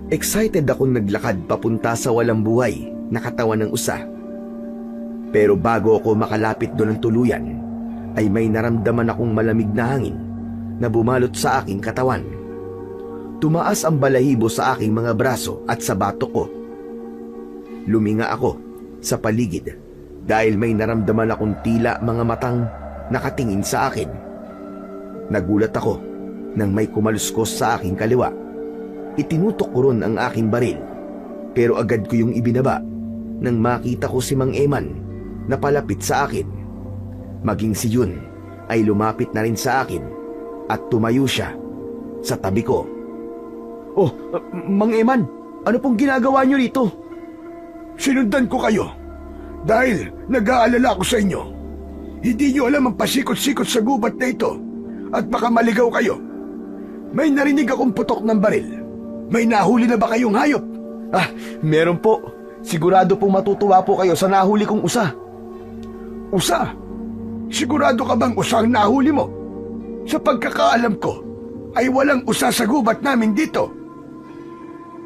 Excited akong naglakad papunta sa walang buhay na katawan ng usa. Pero bago ako makalapit doon ng tuluyan, ay may naramdaman akong malamig na hangin na bumalot sa aking katawan. Tumaas ang balahibo sa aking mga braso at sa batok ko. Luminga ako sa paligid dahil may naramdaman akong tila mga matang nakatingin sa akin. Nagulat ako nang may kumaluskos sa aking kaliwa. Itinutok ko ron ang aking baril, pero agad ko yung ibinaba nang makita ko si Mang Eman na palapit sa akin. Maging si Jun ay lumapit na rin sa akin at tumayo siya sa tabi ko. Oh, Mang Eman, ano pong ginagawa niyo rito? Sinundan ko kayo dahil nag-aalala ako sa inyo. Hindi niyo alam ang pasikot-sikot sa gubat na ito at baka maligaw kayo. May narinig akong putok ng baril. May nahuli na ba kayong hayop? Ah, meron po. Sigurado pong matutuwa po kayo sa nahuli kong usa. Usa? Sigurado ka bang usa ang nahuli mo? Sa pagkakaalam ko, ay walang usa sa gubat namin dito.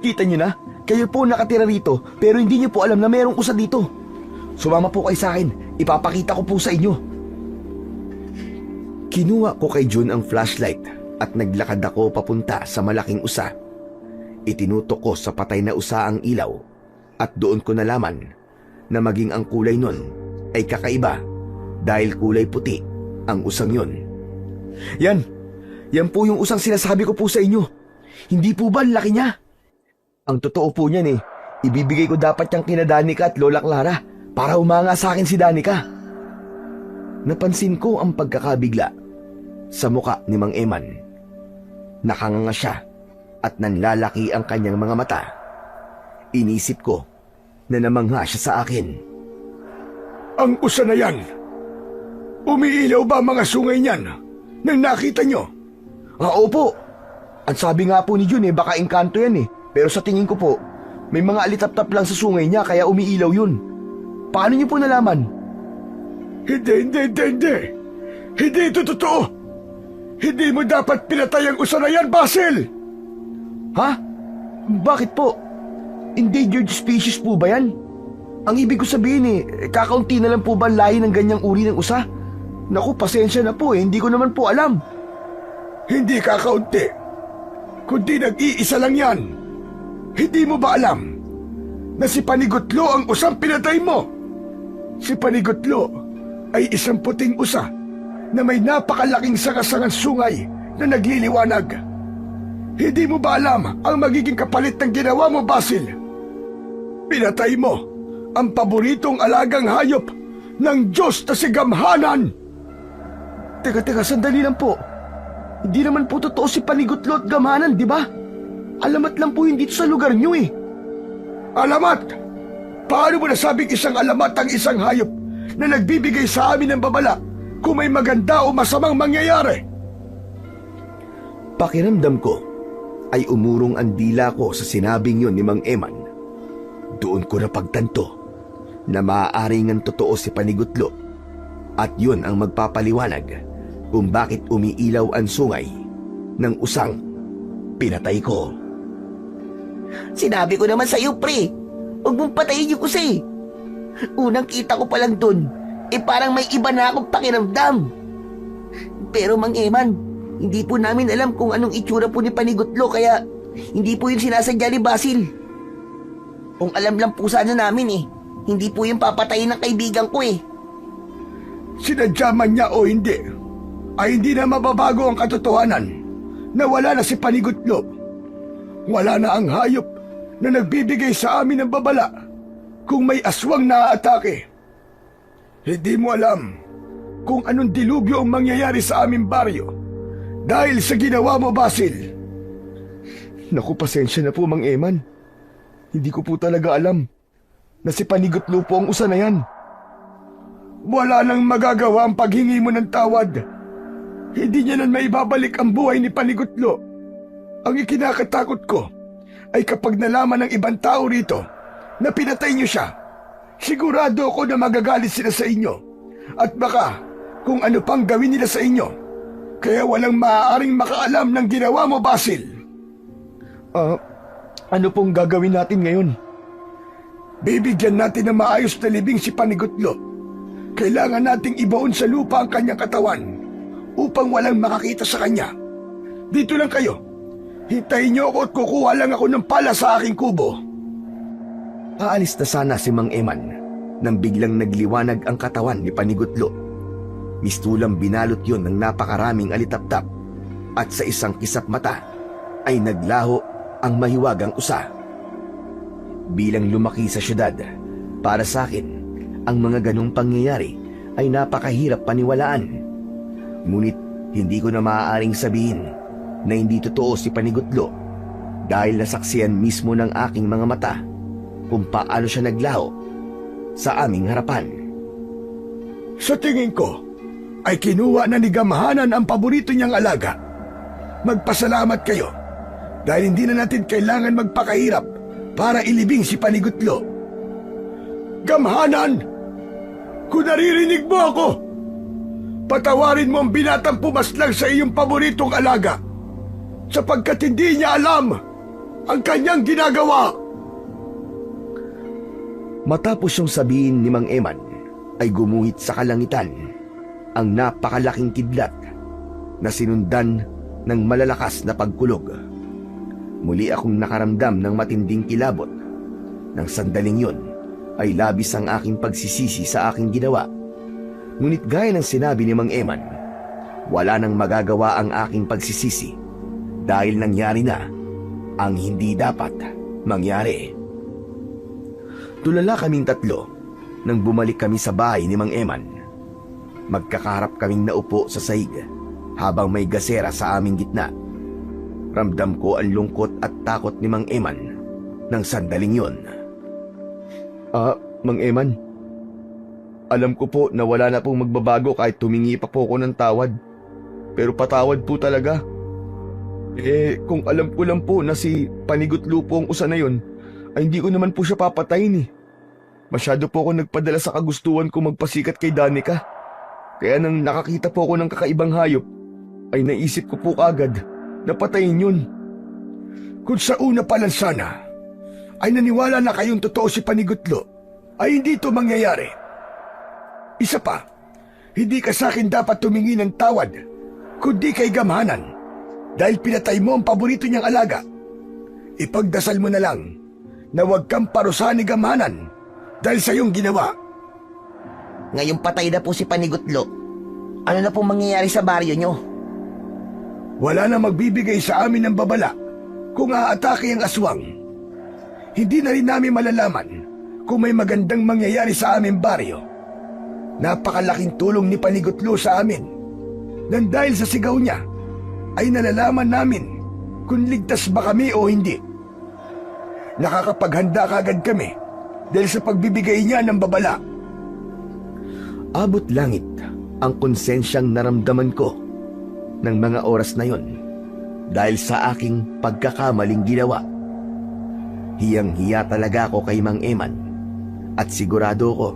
Kita niyo na? Kayo po nakatira rito pero hindi niyo po alam na merong usa dito. Sumama po kayo sa akin. Ipapakita ko po sa inyo. Kinuha ko kay Jun ang flashlight at naglakad ako papunta sa malaking usa. Itinutok ko sa patay na usa ang ilaw at doon ko nalaman na maging ang kulay nun ay kakaiba dahil kulay puti ang usang yun. Yan po yung usang sinasabi ko po sa inyo. Hindi po ba laki niya? Ang totoo po niyan eh, ibibigay ko dapat yung kina Danica at Lola Clara para umanga sa akin si Danica. Napansin ko ang pagkakabigla sa muka ni Mang Eman. Nakanganga siya at nanlalaki ang kanyang mga mata. Inisip ko na namangha siya sa akin. Ang usa na yan. Umiilaw ba ang mga sungay niyan nang nakita nyo? Opo. Ang sabi nga po ni Jun baka engkanto yan Pero sa tingin ko po, may mga alitap-tap lang sa sungay niya kaya umiilaw yun. Paano niyo po nalaman? Hindi. Hindi ito totoo. Hindi mo dapat pinatay ang usa na yan, Basil! Ha? Bakit po? Endangered species po ba yan? Ang ibig ko sabihin kakaunti na lang po ba ang lahi ng ganyang uri ng usa? Naku, pasensya na po hindi ko naman po alam. Hindi kakaunti. Kundi nag-iisa lang yan. Hindi mo ba alam na si Panigutlo ang usang pinatay mo? Si Panigutlo ay isang puting usa na may napakalaking sangasangang sungay na nagliliwanag. Hindi mo ba alam ang magiging kapalit ng ginawa mo, Basil? Pinatay mo ang paboritong alagang hayop ng Diyos na si Gamhanan! Teka, sandali lang po. Hindi naman po totoo si Panigutlo at Gamhanan, di ba? Alamat lang po yun dito sa lugar nyo Alamat? Paano mo nasabing isang alamat ang isang hayop na nagbibigay sa amin ng babala kung may maganda o masamang mangyayari? Pakiramdam ko ay umurong ang dila ko sa sinabing yun ni Mang Eman. Doon ko napagtanto na maaaring ang totoo si Panigutlo at yun ang magpapaliwanag kung bakit umiilaw ang sungay ng usang pinatay ko. Sinabi ko naman sa'yo, pre. Huwag mong patayin yung usa Unang kita ko pa lang dun, parang may iba na akong pakiramdam. Pero Mang Eman, hindi po namin alam kung anong itsura po ni Panigutlo kaya hindi po yung sinasadya ni Basil. Kung alam lang po sana namin hindi po yung papatayin ng kaibigan ko Sinadya man niya o hindi, ay hindi na mababago ang katotohanan na wala na si Panigutlo. Wala na ang hayop na nagbibigay sa amin ng babala kung may aswang naaatake. Hindi mo alam kung anong dilubyo ang mangyayari sa aming baryo dahil sa ginawa mo, Basil. Naku, pasensya na po, Mang Eman. Hindi ko po talaga alam na si Panigutlo po ang usa na yan. Wala nang magagawa ang paghingi mo ng tawad. Hindi niya na maibabalik ang buhay ni Panigutlo. Ang ikinakatakot ko ay kapag nalaman ng ibang tao rito na pinatay niyo siya, sigurado ako na magagalit sila sa inyo. At baka kung ano pang gawin nila sa inyo. Kaya walang maaaring makaalam ng ginawa mo, Basil. Ano pong gagawin natin ngayon? Bibigyan natin ng maayos na libing si Panigutlo. Kailangan nating ibaon sa lupa ang kanyang katawan upang walang makakita sa kanya. Dito lang kayo. Hintayin niyo ako at kukuha lang ako ng pala sa aking kubo. Aalis na sana si Mang Eman nang biglang nagliwanag ang katawan ni Panigutlo. Mistulang binalot yon ng napakaraming alitaptap at sa isang kisap mata ay naglaho ang mahiwagang usa. Bilang lumaki sa syudad, para sa akin, ang mga ganong pangyayari ay napakahirap paniwalaan. Ngunit hindi ko na maaaring sabihin na hindi totoo si Panigutlo dahil nasaksiyan mismo ng aking mga mata kung paano siya naglaho sa aming harapan. Sa tingin ko, ay kinuha na ni Gamhanan ang paborito niyang alaga. Magpasalamat kayo dahil hindi na natin kailangan magpakahirap para ilibing si Panigutlo. Gamhanan! Kung naririnig mo ako, patawarin mo ang binatang pumaslang sa iyong paboritong alaga sapagkat hindi niya alam ang kanyang ginagawa. Matapos yung sabihin ni Mang Eman, ay gumuhit sa kalangitan ang napakalaking kidlat na sinundan ng malalakas na pagkulog. Muli akong nakaramdam ng matinding kilabot. Nang sandaling yun, ay labis ang aking pagsisisi sa aking ginawa. Ngunit gaya ng sinabi ni Mang Eman, wala nang magagawa ang aking pagsisisi dahil nangyari na ang hindi dapat mangyari. Tulala kaming tatlo nang bumalik kami sa bahay ni Mang Eman. Magkakaharap kaming naupo sa sahig habang may gasera sa aming gitna. Ramdam ko ang lungkot at takot ni Mang Eman ng sandaling yon. Mang Eman, alam ko po na wala na pong magbabago kahit tumingi pa po ako ng tawad. Pero patawad po talaga. Kung alam ko lang po na si Panigutlo po ang usa na yon, ay hindi ko naman po siya papatayin eh. Masyado po ako nagpadala sa kagustuhan ko magpasikat kay Danica. Kaya nang nakakita po ako ng kakaibang hayop, ay naisip ko po kagad na patayin yun. Kung sa una pa lang sana ay naniwala na kayong totoo si Panigutlo, ay hindi ito mangyayari. Isa pa, hindi ka sa akin dapat tumingi ng tawad, kundi kay Gamhanan, dahil pinatay mo ang paborito niyang alaga. Ipagdasal mo na lang na huwag kang parusahan ni Gamhanan dahil sa iyong ginawa. Ngayong patay na po si Panigutlo, ano na pong mangyayari sa baryo nyo? Wala na magbibigay sa amin ng babala kung aatake ang aswang. Hindi na rin namin malalaman kung may magandang mangyayari sa aming baryo. Napakalaking tulong ni Panigutlo sa amin. Nang dahil sa sigaw niya, ay nalalaman namin kung ligtas ba kami o hindi. Nakakapaghanda kagad kami dahil sa pagbibigay niya ng babala. Abot langit ang konsensyang naramdaman ko ng mga oras na yon dahil sa aking pagkakamaling ginawa. Hiyang-hiya talaga ako kay Mang Eman at sigurado ko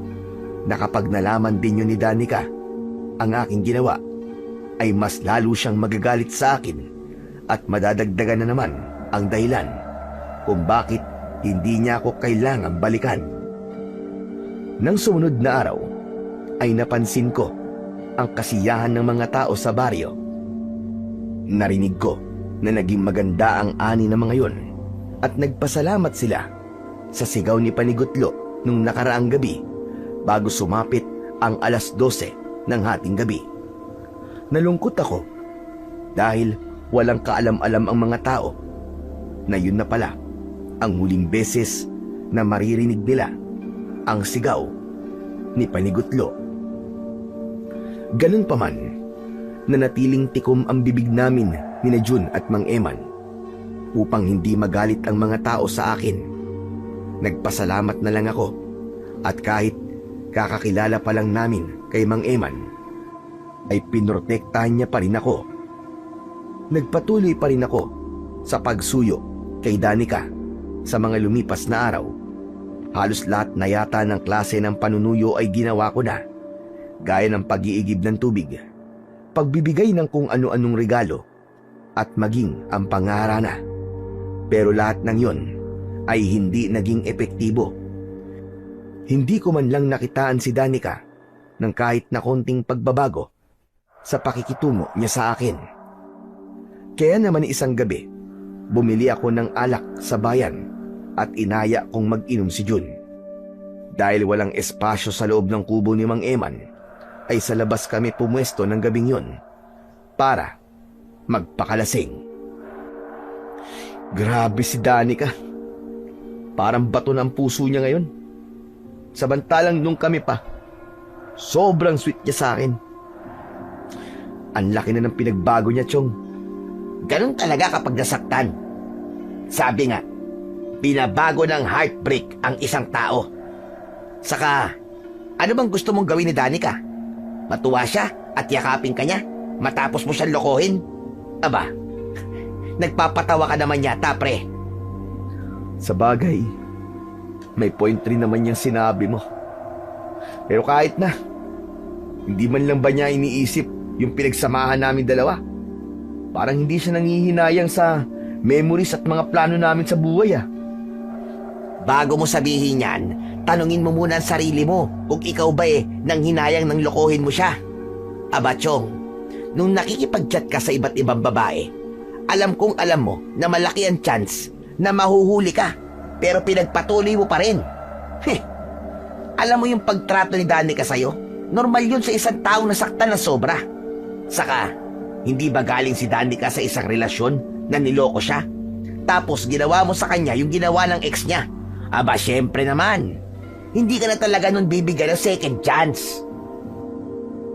na kapag nalaman din yun ni Danica ang aking ginawa, ay mas lalo siyang magagalit sa akin at madadagdagan na naman ang dahilan kung bakit hindi niya ako kailangang balikan. Nang sumunod na araw, ay napansin ko ang kasiyahan ng mga tao sa baryo. Narinig ko na naging maganda ang ani ng mga yon at nagpasalamat sila sa sigaw ni Panigutlo nung nakaraang gabi bago sumapit ang 12:00 ng hating gabi. Nalungkot ako dahil walang kaalam-alam ang mga tao na yun na pala ang huling beses na maririnig nila ang sigaw ni Panigutlo. Ganun pa man, nanatiling tikom ang bibig namin ni Jun at Mang Eman upang hindi magalit ang mga tao sa akin. Nagpasalamat na lang ako at kahit kakakilala pa lang namin kay Mang Eman, ay pinrotektahan niya pa rin ako. Nagpatuloy pa rin ako sa pagsuyo kay Danica sa mga lumipas na araw. Halos lahat na yata ng klase ng panunuyo ay ginawa ko na, gaya ng pag-iigib ng tubig, pagbibigay ng kung ano-anong regalo, at maging ang pangarana. Pero lahat ng yon ay hindi naging epektibo. Hindi ko man lang nakitaan si Danica ng kahit na konting pagbabago sa pakikitungo niya sa akin. Kaya naman isang gabi, bumili ako ng alak sa bayan at inaya kong mag-inom si Jun. Dahil walang espasyo sa loob ng kubo ni Mang Eman, ay sa labas kami pumwesto ng gabing yon para magpakalasing. Grabe si Danica. Parang bato ng puso niya ngayon. Samantalang nung kami pa, sobrang sweet niya sa akin. Ang laki na ng pinagbago niya, Chong. Ganun talaga kapag nasaktan. Sabi nga, binabago ng heartbreak ang isang tao. Saka, ano bang gusto mong gawin ni Danica? Matuwa siya at yakapin ka niya matapos mo siyang lokohin? Aba, nagpapatawa ka naman yata, pre. Sa bagay, may point rin naman yung sinabi mo. Pero kahit na, hindi man lang ba niya iniisip yung pinagsamahan namin dalawa? Parang hindi siya nangihinayang sa memories at mga plano namin sa buhay ah. Bago mo sabihin yan, tanungin mo muna ang sarili mo kung ikaw ba nang hinayang nang lokohin mo siya. Aba, Chong, nung nakikipag-chat ka sa iba't ibang babae, alam kong alam mo na malaki ang chance na mahuhuli ka, pero pinagpatuloy mo pa rin. Alam mo yung pagtrato ni Danica sa'yo? Normal yun sa isang taong nasaktan na sobra. Saka, hindi ba galing si Danica sa isang relasyon na niloko siya? Tapos ginawa mo sa kanya yung ginawa ng ex niya. Aba, syempre naman. Hindi ka na talaga nun bibigyan ng second chance.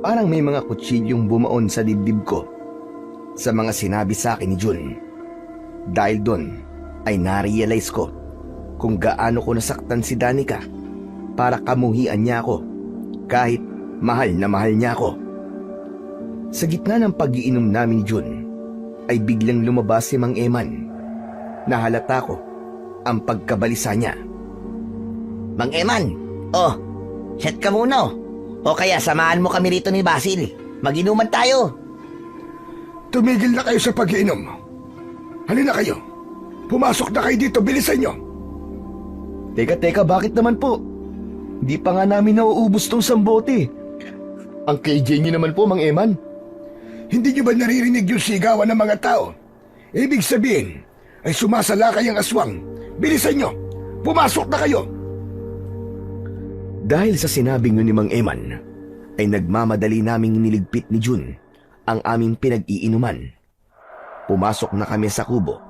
Parang may mga kutsilyong bumaon sa dibdib ko sa mga sinabi sa akin ni Jun. Dahil doon ay narealize ko kung gaano ko nasaktan si Danica para kamuhian niya ako kahit mahal na mahal niya ako. Sa gitna ng pag-iinom namin ni Jun ay biglang lumabas si Mang Eman. Nahalata ko ang pagkabalisa niya. Mang Eman, set ka muna. O kaya samahan mo kami rito ni Basil. Mag-inuman tayo. Tumigil na kayo sa pag-iinom. Halina kayo. Pumasok na kayo dito, bilisan nyo. Teka, bakit naman po? Di pa nga namin nauubos tong sambote. Ang KJ niyo naman po, Mang Eman. Hindi nyo ba naririnig yung sigawan ng mga tao? Ibig sabihin, ay sumasalakay ang aswang. Bilisan nyo. Pumasok na kayo. Dahil sa sinabing yun ni Mang Eman, ay nagmamadali naming niligpit ni Jun ang aming pinag-iinuman. Pumasok na kami sa kubo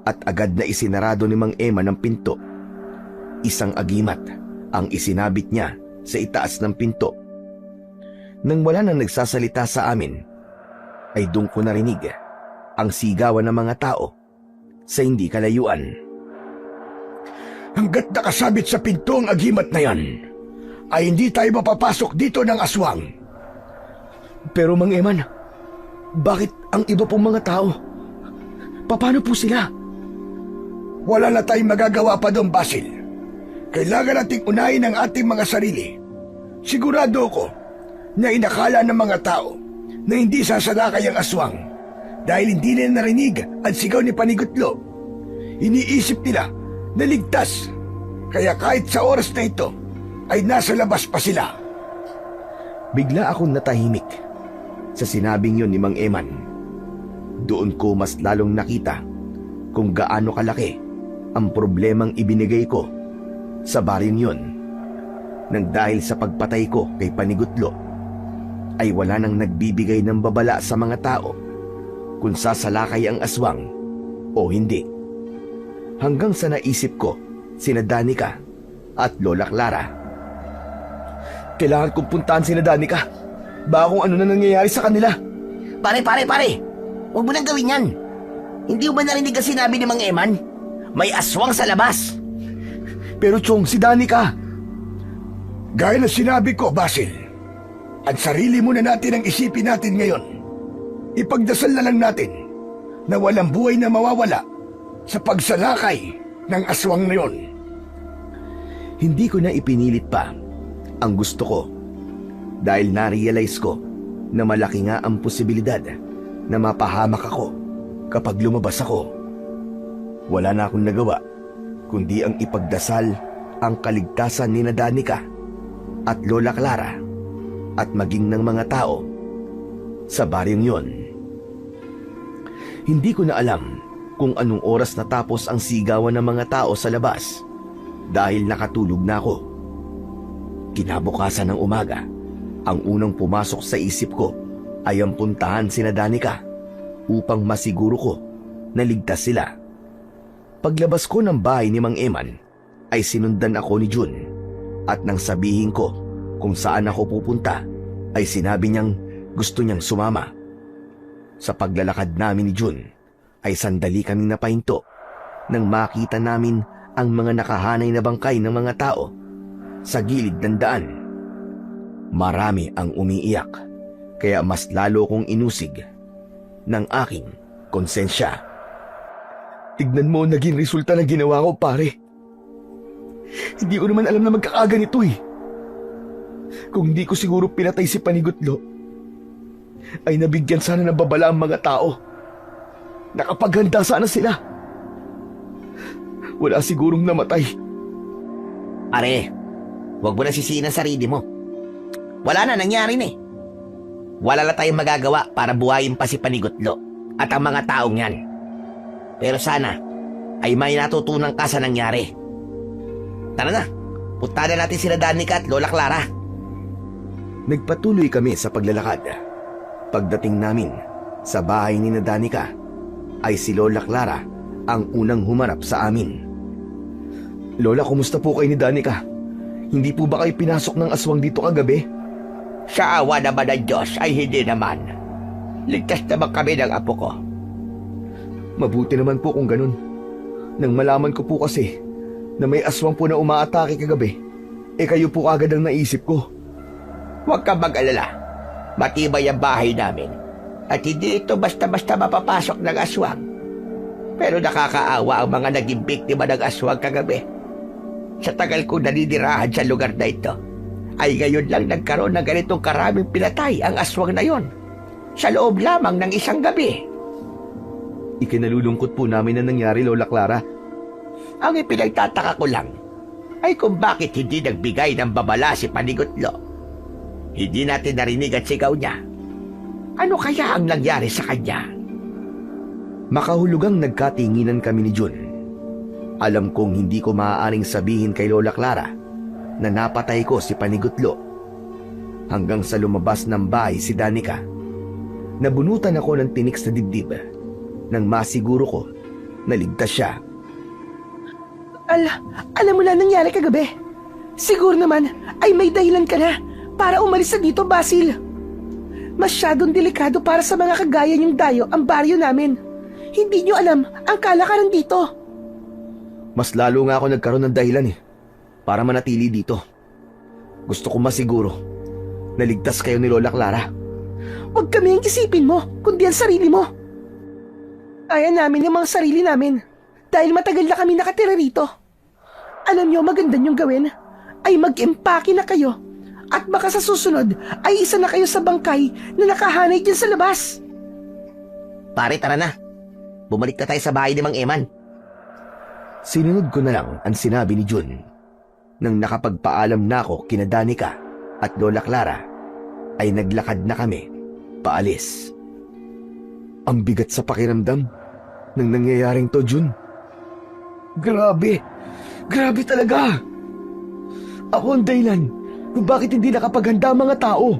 at agad na isinarado ni Mang Eman ang pinto. Isang agimat ang isinabit niya sa itaas ng pinto. Nang wala nang nagsasalita sa amin, ay doon ko narinig ang sigawan ng mga tao sa hindi kalayuan. Hanggat nakasabit sa pinto ang agimat na yan, ay hindi tayo mapapasok dito ng aswang. Pero Mang Eman, bakit ang iba pong mga tao? Paano po sila? Wala na tayong magagawa pa doon, Basil. Kailangan nating unahin ang ating mga sarili. Sigurado ko na inakala ng mga tao na hindi sasalakay ang aswang dahil hindi nila narinig ang sigaw ni Panigutlo. Iniisip nila na ligtas, kaya kahit sa oras na ito ay nasa labas pa sila. Bigla akong natahimik sa sinabing yun ni Mang Eman. Doon ko mas lalong nakita kung gaano kalaki ang problemang ibinigay ko sa baryong yun. Nang dahil sa pagpatay ko kay Panigutlo, ay wala nang nagbibigay ng babala sa mga tao kung sasalakay ang aswang o hindi. Hanggang sa naisip ko sina Danica at Lola Clara. Kailangan kong puntahan sina Danica. Baka kung ano na nangyayari sa kanila. Pare. Huwag mo nang gawin yan. Hindi mo ba narinig ang sinabi ni Mang Eman? May aswang sa labas. Pero Chong, si Danica. Gaya na sinabi ko, Basil, ang sarili muna natin ang isipin natin ngayon. Ipagdasal na lang natin na walang buhay na mawawala sa pagsalakay ng aswang na yon. Hindi ko na ipinilit pa ang gusto ko dahil na-realize ko na malaki nga ang posibilidad na mapahamak ako kapag lumabas ako. Wala na akong nagawa kundi ang ipagdasal ang kaligtasan ni Danica at Lola Clara at maging ng mga tao sa baryong yon. Hindi ko na alam kung anong oras natapos ang sigawan ng mga tao sa labas dahil nakatulog na ako. Kinabukasan ng umaga, ang unang pumasok sa isip ko ay ang puntahan sina Danica upang masiguro ko na ligtas sila. Paglabas ko ng bahay ni Mang Eman ay sinundan ako ni Jun at nang sabihin ko kung saan ako pupunta ay sinabi niyang gusto niyang sumama. Sa paglalakad namin ni Jun ay sandali kaming napahinto nang makita namin ang mga nakahanay na bangkay ng mga tao sa gilid ng daan. Marami ang umiiyak kaya mas lalo kong inusig ng aking konsensya. Tignan mo ang naging resulta ng ginawa ko, pare. Hindi ko naman alam na magkakaganito eh. Kung hindi ko siguro pinatay si Panigutlo, ay nabigyan sana ng babala ang mga tao. Nakapaghanda sana sila. Wala sigurong namatay. Pare, huwag mo na sisihin ang sarili mo. Wala na, nangyari na eh. Wala na tayong magagawa para buhayin pa si Panigutlo at ang mga taong yan. Pero sana ay may natutunan ka sa nangyari. Tara na, punta na natin sila Danica at Lola Clara. Nagpatuloy kami sa paglalakad. Pagdating namin sa bahay ni Danica, ay si Lola Clara ang unang humarap sa amin. Lola, kumusta po kayo ni Danica? Hindi po ba kayo pinasok ng aswang dito kagabi? Sa awa naman ng Diyos ay hindi naman. Ligtas naman kami ng apo ko. Mabuti naman po kung ganun. Nang malaman ko po kasi na may aswang po na umaatake kagabi, kayo po agad ang naisip ko. Huwag ka mag-alala. Matibay ang bahay namin. At hindi ito basta-basta mapapasok ng aswang. Pero nakakaawa ang mga naging biktima ng aswang kagabi. Sa tagal kong naninirahan sa lugar na ito, ay ngayon lang nagkaroon ng ganitong karaming pinatay ang aswang na yon. Sa loob lamang ng isang gabi. Ikinalulungkot po namin na nangyari, Lola Clara. Ang ipinagtataka ko lang ay kung bakit hindi nagbigay ng babala si Panigutlo. Hindi natin narinig at sigaw niya. Ano kaya ang nangyari sa kanya? Makahulugang nagkatinginan kami ni Jun. Alam kong hindi ko maaaring sabihin kay Lola Clara na napatay ko si Panigutlo. Hanggang sa lumabas ng bahay si Danica. Nabunutan ako ng tinik sa dibdib nang masiguro ko na ligtas siya. Alam mo na nangyari kagabi. Siguro naman ay may dahilan ka na para umalis na dito, Basil. Masyadong delikado para sa mga kagaya niyong dayo ang baryo namin. Hindi niyo alam ang kalakaran dito. Mas lalo nga ako nagkaroon ng dahilan para manatili dito. Gusto ko masiguro na ligtas kayo ni Lola Clara. Huwag kami ang isipin mo, kundi ang sarili mo. Kaya namin yung mga sarili namin dahil matagal na kami nakatira rito. Alam niyo, maganda niyong gawin ay mag-impake na kayo at baka sa susunod ay isa na kayo sa bangkay na nakahanay dyan sa labas. Pare, tara na. Bumalik na tayo sa bahay ni Mang Eman. Sinunod ko na lang ang sinabi ni Jun. Nang nakapagpaalam na ako kina Danica at Lola Clara, ay naglakad na kami paalis. Ang bigat sa pakiramdam nang nangyayaring to, Jun. Grabe! Grabe talaga! Ako ang dahilan kung bakit hindi nakapaghanda ang mga tao.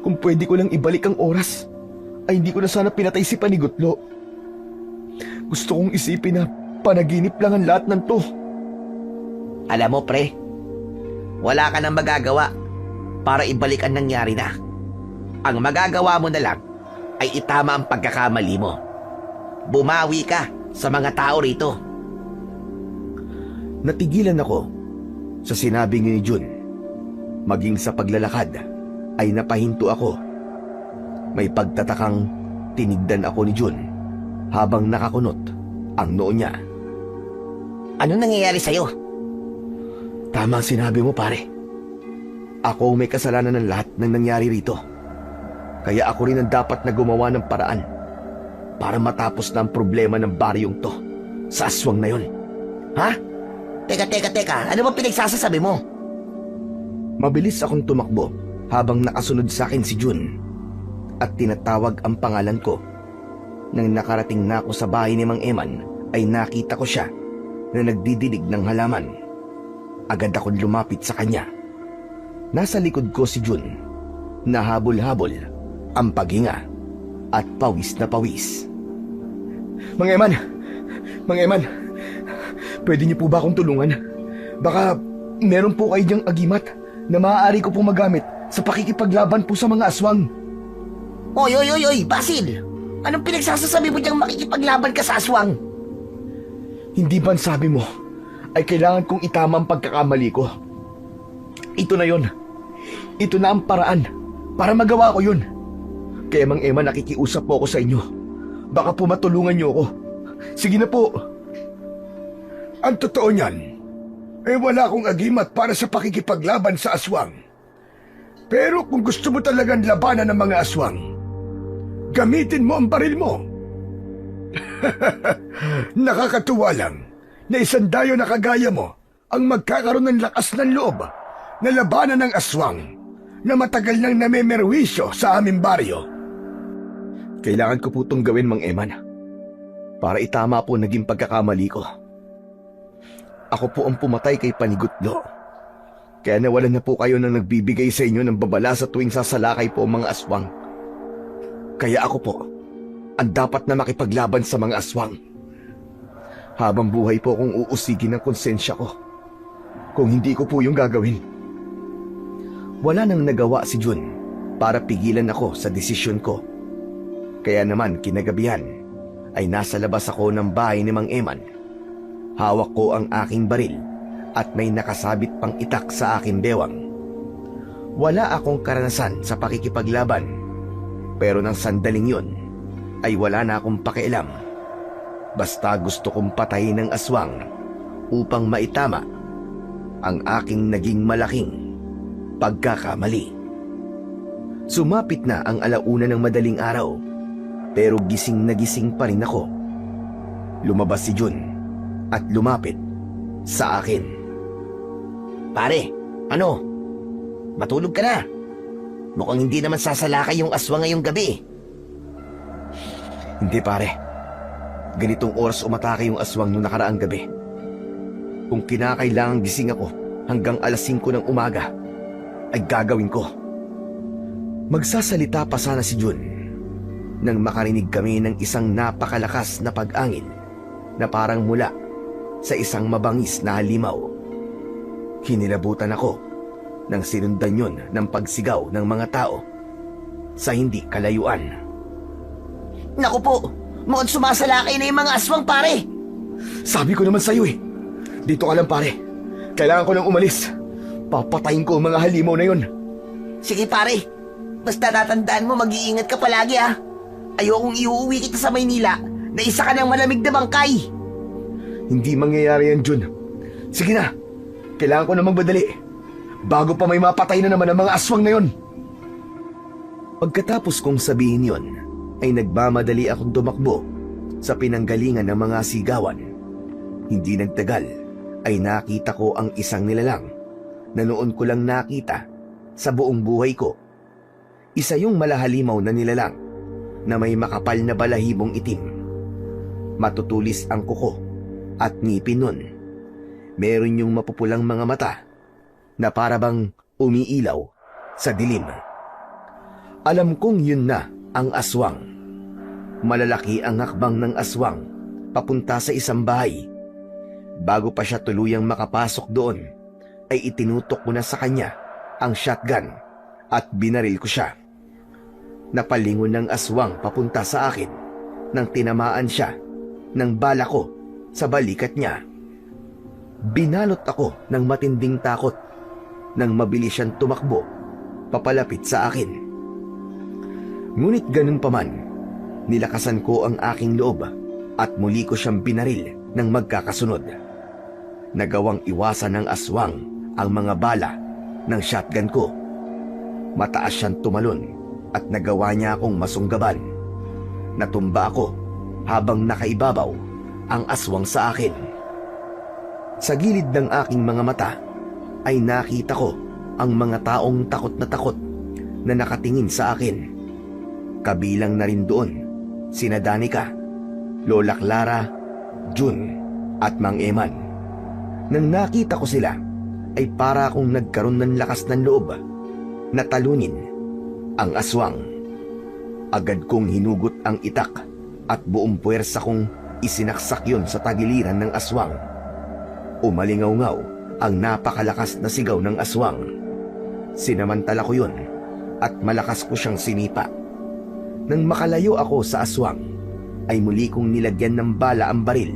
Kung pwede ko lang ibalik ang oras, ay hindi ko na sana pinatay si Panigutlo. Gusto kong isipin na panaginip lang ang lahat ng to. Alam mo, pre, wala ka nang magagawa para ibalik ang nangyari na. Ang magagawa mo na lang ay itama ang pagkakamali mo. Bumawi ka sa mga tao rito. Natigilan ako sa sinabi ni Jun. Maging sa paglalakad ay napahinto ako. May pagtatakang tinigdan ako ni Jun habang nakakunot ang noo niya. Ano nangyayari sa'yo? Tama ang sinabi mo, pare. Ako may kasalanan ng lahat ng nangyari rito. Kaya ako rin ang dapat na gumawa ng paraan para matapos na ang problema ng baryong to sa aswang na yun. Ha? Teka. Ano ba pinagsasasabi mo? Mabilis akong tumakbo habang nakasunod sa akin si Jun at tinatawag ang pangalan ko. Nang nakarating na ako sa bahay ni Mang Eman ay nakita ko siya na nagdidilig ng halaman. Agad akong lumapit sa kanya. Nasa likod ko si Jun, nahabol-habol ang paghinga at pawis na pawis. Mang Eman, pwede niyo po ba akong tulungan? Baka meron po kayo diyang agimat na maaari ko pong magamit sa pakikipaglaban po sa mga aswang. Oy, Basil! Anong pinagsasasabi mo diyang makikipaglaban ka sa aswang? Hindi ba sabi mo ay kailangan kong itama ang pagkakamali ko? Ito na yon. Ito na ang paraan para magawa ko yun. Kaya Mang Eman, nakikiusap po ako sa inyo. Baka po matulungan niyo ako. Sige na po. Ang totoo niyan, wala akong agimat para sa pakikipaglaban sa aswang. Pero kung gusto mo talagang labanan ng mga aswang, gamitin mo ang baril mo. Nakakatuwa lang na isang dayo na kagaya mo ang magkakaroon ng lakas ng loob na labanan ng aswang na matagal nang namemerwisyo sa aming baryo. Kailangan ko po itong gawin, Mang Eman, para itama po naging pagkakamali ko. Ako po ang pumatay kay Panigutlo. Kaya nawalan na po kayo na nagbibigay sa inyo ng babala sa tuwing sasalakay po ang mga aswang. Kaya ako po ang dapat na makipaglaban sa mga aswang. Habang buhay po akong uusigin ng konsensya ko kung hindi ko po yung gagawin. Wala nang nagawa si Jun para pigilan ako sa desisyon ko. Kaya naman kinagabihan ay nasa labas ako ng bahay ni Mang Eman. Hawak ko ang aking baril at may nakasabit pang itak sa aking bewang. Wala akong karanasan sa pakikipaglaban, pero nang sandaling yun ay wala na akong pakialam. Basta gusto kong patayin ng aswang upang maitama ang aking naging malaking pagkakamali. Sumapit na ang alauna ng madaling araw, pero gising na gising pa rin ako. Lumabas si Jun at lumapit sa akin. Pare, ano? Matulog ka na. Mukhang hindi naman sasalakay yung aswang ngayong gabi. Hindi pare, ganitong oras umatake yung aswang noong nakaraang gabi. Kung kinakailangang gising ako hanggang alas 5 ng umaga, ay gagawin ko. Magsasalita pa sana si Jun nang makarinig kami ng isang napakalakas na pag-angin na parang mula sa isang mabangis na halimaw. Kinilabutan ako nang sinundan yun ng pagsigaw ng mga tao sa hindi kalayuan. Naku po, mukhang sumasalakay na yung mga aswang, pare. Sabi ko naman sa'yo eh, dito ka lang pare. Kailangan ko nang umalis. Papatayin ko ang mga halimaw na yun. Sige pare, basta tatandaan mo mag-iingat ka palagi ha. Ayokong iuwi kita sa Maynila na isa ka ng malamig na bangkay. Hindi mangyayari yan, Jun. Sige na, kailangan ko na magbadali bago pa may mapatay na naman ang mga aswang na yon. Pagkatapos kong sabihin yon, ay nagmamadali akong tumakbo sa pinanggalingan ng mga sigawan. Hindi nagtagal ay nakita ko ang isang nilalang na noon ko lang nakita sa buong buhay ko. Isa yung malahalimaw na nilalang na may makapal na balahibong itim. Matutulis ang kuko at ngipin nun. Meron yung mapupulang mga mata na parabang umiilaw sa dilim. Alam kong yun na ang aswang. Malalaki ang hakbang ng aswang papunta sa isang bahay. Bago pa siya tuluyang makapasok doon, ay itinutok ko na sa kanya ang shotgun at binaril ko siya. Napalingon ng aswang papunta sa akin nang tinamaan siya ng bala ko sa balikat niya. Binalot ako ng matinding takot nang mabilis siyang tumakbo papalapit sa akin. Ngunit ganun pa man, nilakasan ko ang aking loob at muli ko siyang binaril ng magkakasunod. Nagawang iwasan ng aswang ang mga bala ng shotgun ko. Mataas siyang tumalon at nagawa niya akong masunggaban. Natumba ako habang nakaibabaw ang aswang sa akin. Sa gilid ng aking mga mata ay nakita ko ang mga taong takot na nakatingin sa akin. Kabilang na rin doon sina Danica, Lola Clara, Jun at Mang Eman. Nang nakita ko sila ay para akong nagkaroon ng lakas ng loob na talunin ang aswang. Agad kong hinugot ang itak at buong puwersa kong isinaksak yon sa tagiliran ng aswang. Umalingaw-ngaw ang napakalakas na sigaw ng aswang. Sinamantala ko yon at malakas ko siyang sinipa. Nang makalayo ako sa aswang, ay muli kong nilagyan ng bala ang baril.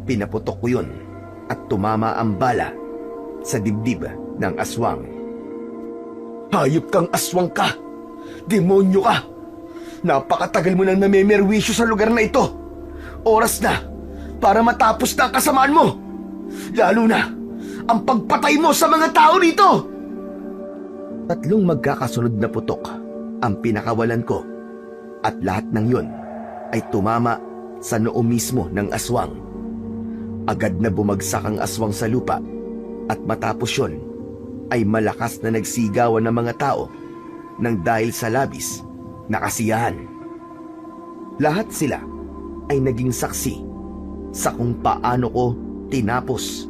Pinaputok ko yun at tumama ang bala sa dibdib ng aswang. Hayop kang aswang ka! Demonyo ka! Napakatagal mo nang namemerwisyo sa lugar na ito. Oras na para matapos na ang kasamaan mo. Lalo na ang pagpatay mo sa mga tao dito. Tatlong magkakasunod na putok ang pinakawalan ko at lahat ng yun ay tumama sa noo mismo ng aswang. Agad na bumagsak ang aswang sa lupa at matapos yun ay malakas na nagsigawan ng mga tao nang dahil sa labis na kasiyahan. Lahat sila ay naging saksi sa kung paano ko tinapos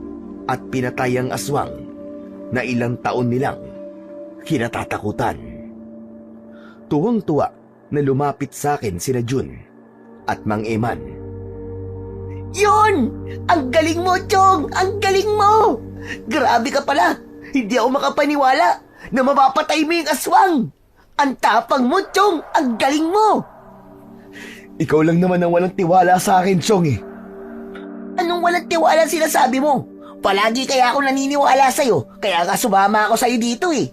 at pinatay ang aswang na ilang taon nilang kinatatakutan. Tuwang-tuwa na lumapit sa akin sina Jun at Mang Eman. Yun! Ang galing mo, Chong! Ang galing mo! Grabe ka pala! Hindi ako makapaniwala na mapapatay mo yung aswang! Ang tapang mo, Chong! Ang galing mo! Ikaw lang naman ang walang tiwala sa akin, Chong eh. Anong walang tiwala sinasabi mo? Palagi kaya ako naniniwala sa'yo, kaya nga sumama ako sa'yo dito eh.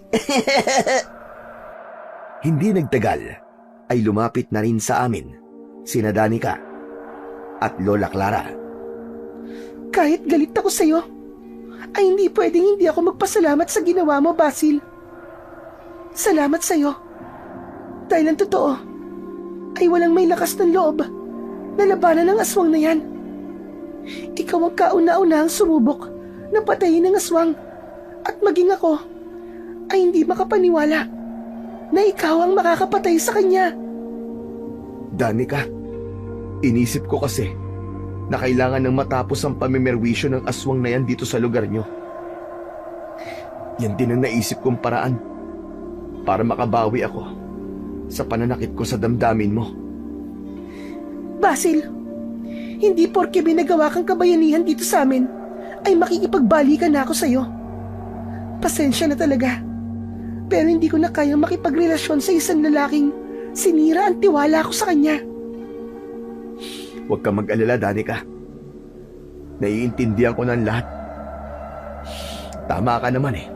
Hindi nagtagal ay lumapit na rin sa amin sina Danica at Lola Clara. Kahit galit ako sa'yo, ay hindi pwedeng hindi ako magpasalamat sa ginawa mo, Basil. Salamat sa'yo. Dahil ang totoo, ay walang may lakas ng loob na labanan ng aswang na yan. Ikaw ang kauna-unahang sumubok na patayin ng aswang at maging ako ay hindi makapaniwala na ikaw ang makakapatay sa kanya. Danica, inisip ko kasi na kailangan ng matapos ang pamimerwisyo ng aswang na yan dito sa lugar nyo. Yan din ang naisip kong paraan para makabawi ako sa pananakit ko sa damdamin mo. Basil, hindi porke binagawa kang kabayanihan dito sa amin ay makikipagbalikan na ako sa'yo. Pasensya na talaga. Pero hindi ko na kayang makipagrelasyon sa isang lalaking sinira ang tiwala ko sa kanya. Huwag kang mag-alala, Danica. Naiintindihan ko ng lahat. Tama ka naman eh.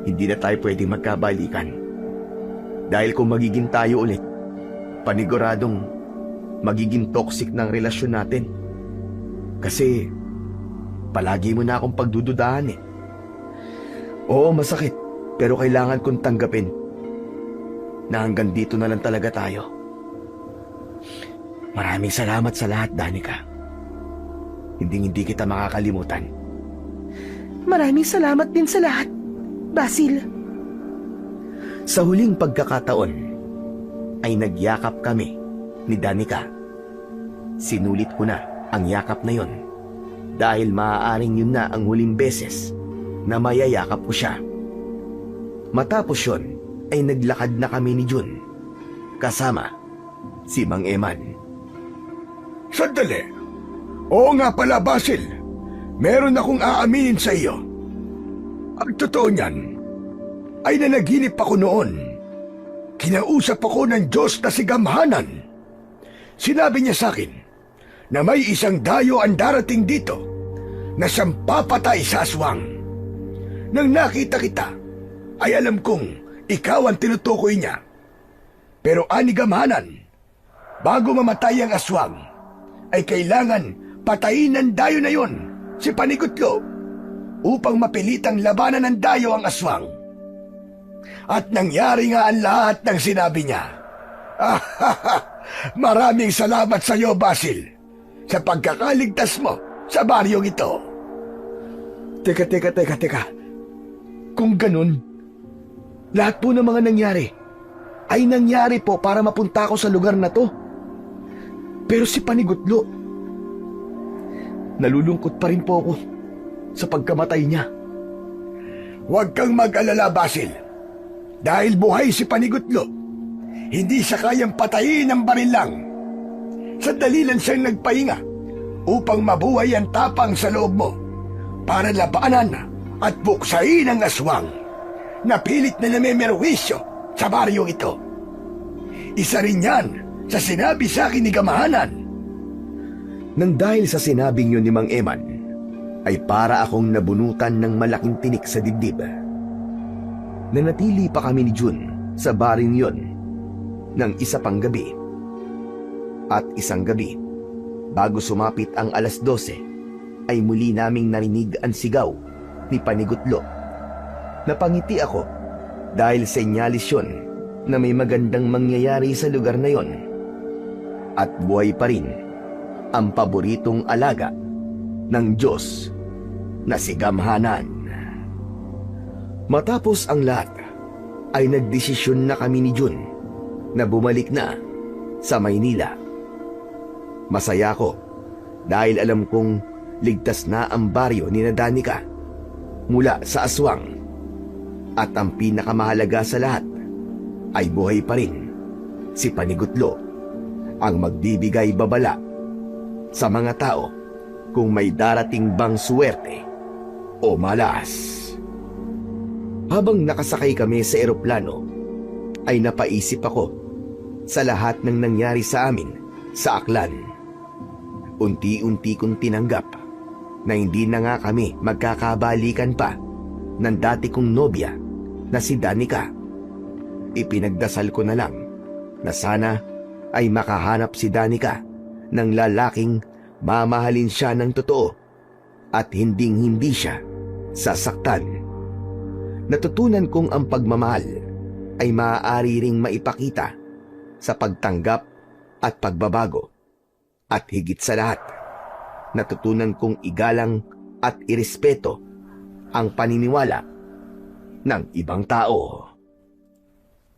Hindi na tayo pwedeng magkabalikan. Dahil kung magiging tayo ulit, paniguradong magiging toxic ng relasyon natin. Kasi palagi mo na akong pagdududahan eh. Oo, masakit. Pero kailangan kong tanggapin na hanggang dito na lang talaga tayo. Maraming salamat sa lahat, Danica. Hindi kita makakalimutan. Maraming salamat din sa lahat, Basil. Sa huling pagkakataon, ay nagyakap kami ni Danica. Sinulit ko na ang yakap na yon dahil maaaring yun na ang huling beses na mayayakap ko siya. Matapos yun, ay naglakad na kami ni Jun kasama si Mang Eman. Sandali. Oo nga pala, Basil. Meron akong aaminin sa iyo. Ang totoo niyan, ay nanaginip ako noon. Kinausap ako ng Diyos na si Gamhanan. Sinabi niya sa akin na may isang dayo ang darating dito na siyang papatay sa aswang. Nang nakita kita, ay alam kong ikaw ang tinutukoy niya. Pero ani Gamhanan, bago mamatay ang aswang, ay kailangan patayin ng dayo na yon, si Panigutlo, upang mapilitang labanan ng dayo ang aswang. At nangyari nga ang lahat ng sinabi niya. Maraming salamat sa iyo, Basil, sa pagkakaligtas mo sa baryong ito. Teka. Kung ganun, lahat po ng mga nangyari ay nangyari po para mapunta ako sa lugar na to. Pero si Panigutlo, nalulungkot pa rin po ako sa pagkamatay niya. Huwag kang mag-alala, Basil. Dahil buhay si Panigutlo, hindi siya kayang patayin ng baril lang. Sandali lang siyang nagpahinga upang mabuhay ang tapang sa loob mo para labanan at buksain ang aswang na pilit na namemerwisyo sa baryong ito. Isa rin yan sa sinabi sa akin ni Gamhanan. Nang dahil sa sinabing yun ni Mang Eman, ay para akong nabunutan ng malaking tinik sa dibdib. Nanatili pa kami ni Jun sa baring yon ng isa pang gabi. At isang gabi, bago sumapit ang 12:00, ay muli naming narinig ang sigaw ni Panigutlo. Napangiti ako dahil senyalis yun na may magandang mangyayari sa lugar na yon. At buhay pa rin ang paboritong alaga ng Diyos na si Gamhanan. Matapos ang lahat, ay nagdesisyon na kami ni Jun na bumalik na sa Maynila. Masaya ko dahil alam kong ligtas na ang baryo ni Danica mula sa aswang. At ang pinakamahalaga sa lahat ay buhay pa rin si Panigutlo, ang magbibigay babala sa mga tao kung may darating bang suwerte o malas. Habang nakasakay kami sa eroplano, ay napaisip ako sa lahat ng nangyari sa amin sa Aklan. Unti-unti kong tinanggap na hindi na nga kami magkakabalikan pa ng dati kong nobya na si Danica. Ipinagdasal ko na lang na sana ay makahanap si Danica ng lalaking mamahalin siya ng totoo at hinding-hindi siya sasaktan. Natutunan kong ang pagmamahal ay maaari ring maipakita sa pagtanggap at pagbabago. At higit sa lahat, natutunan kong igalang at irespeto ang paniniwala ng ibang tao.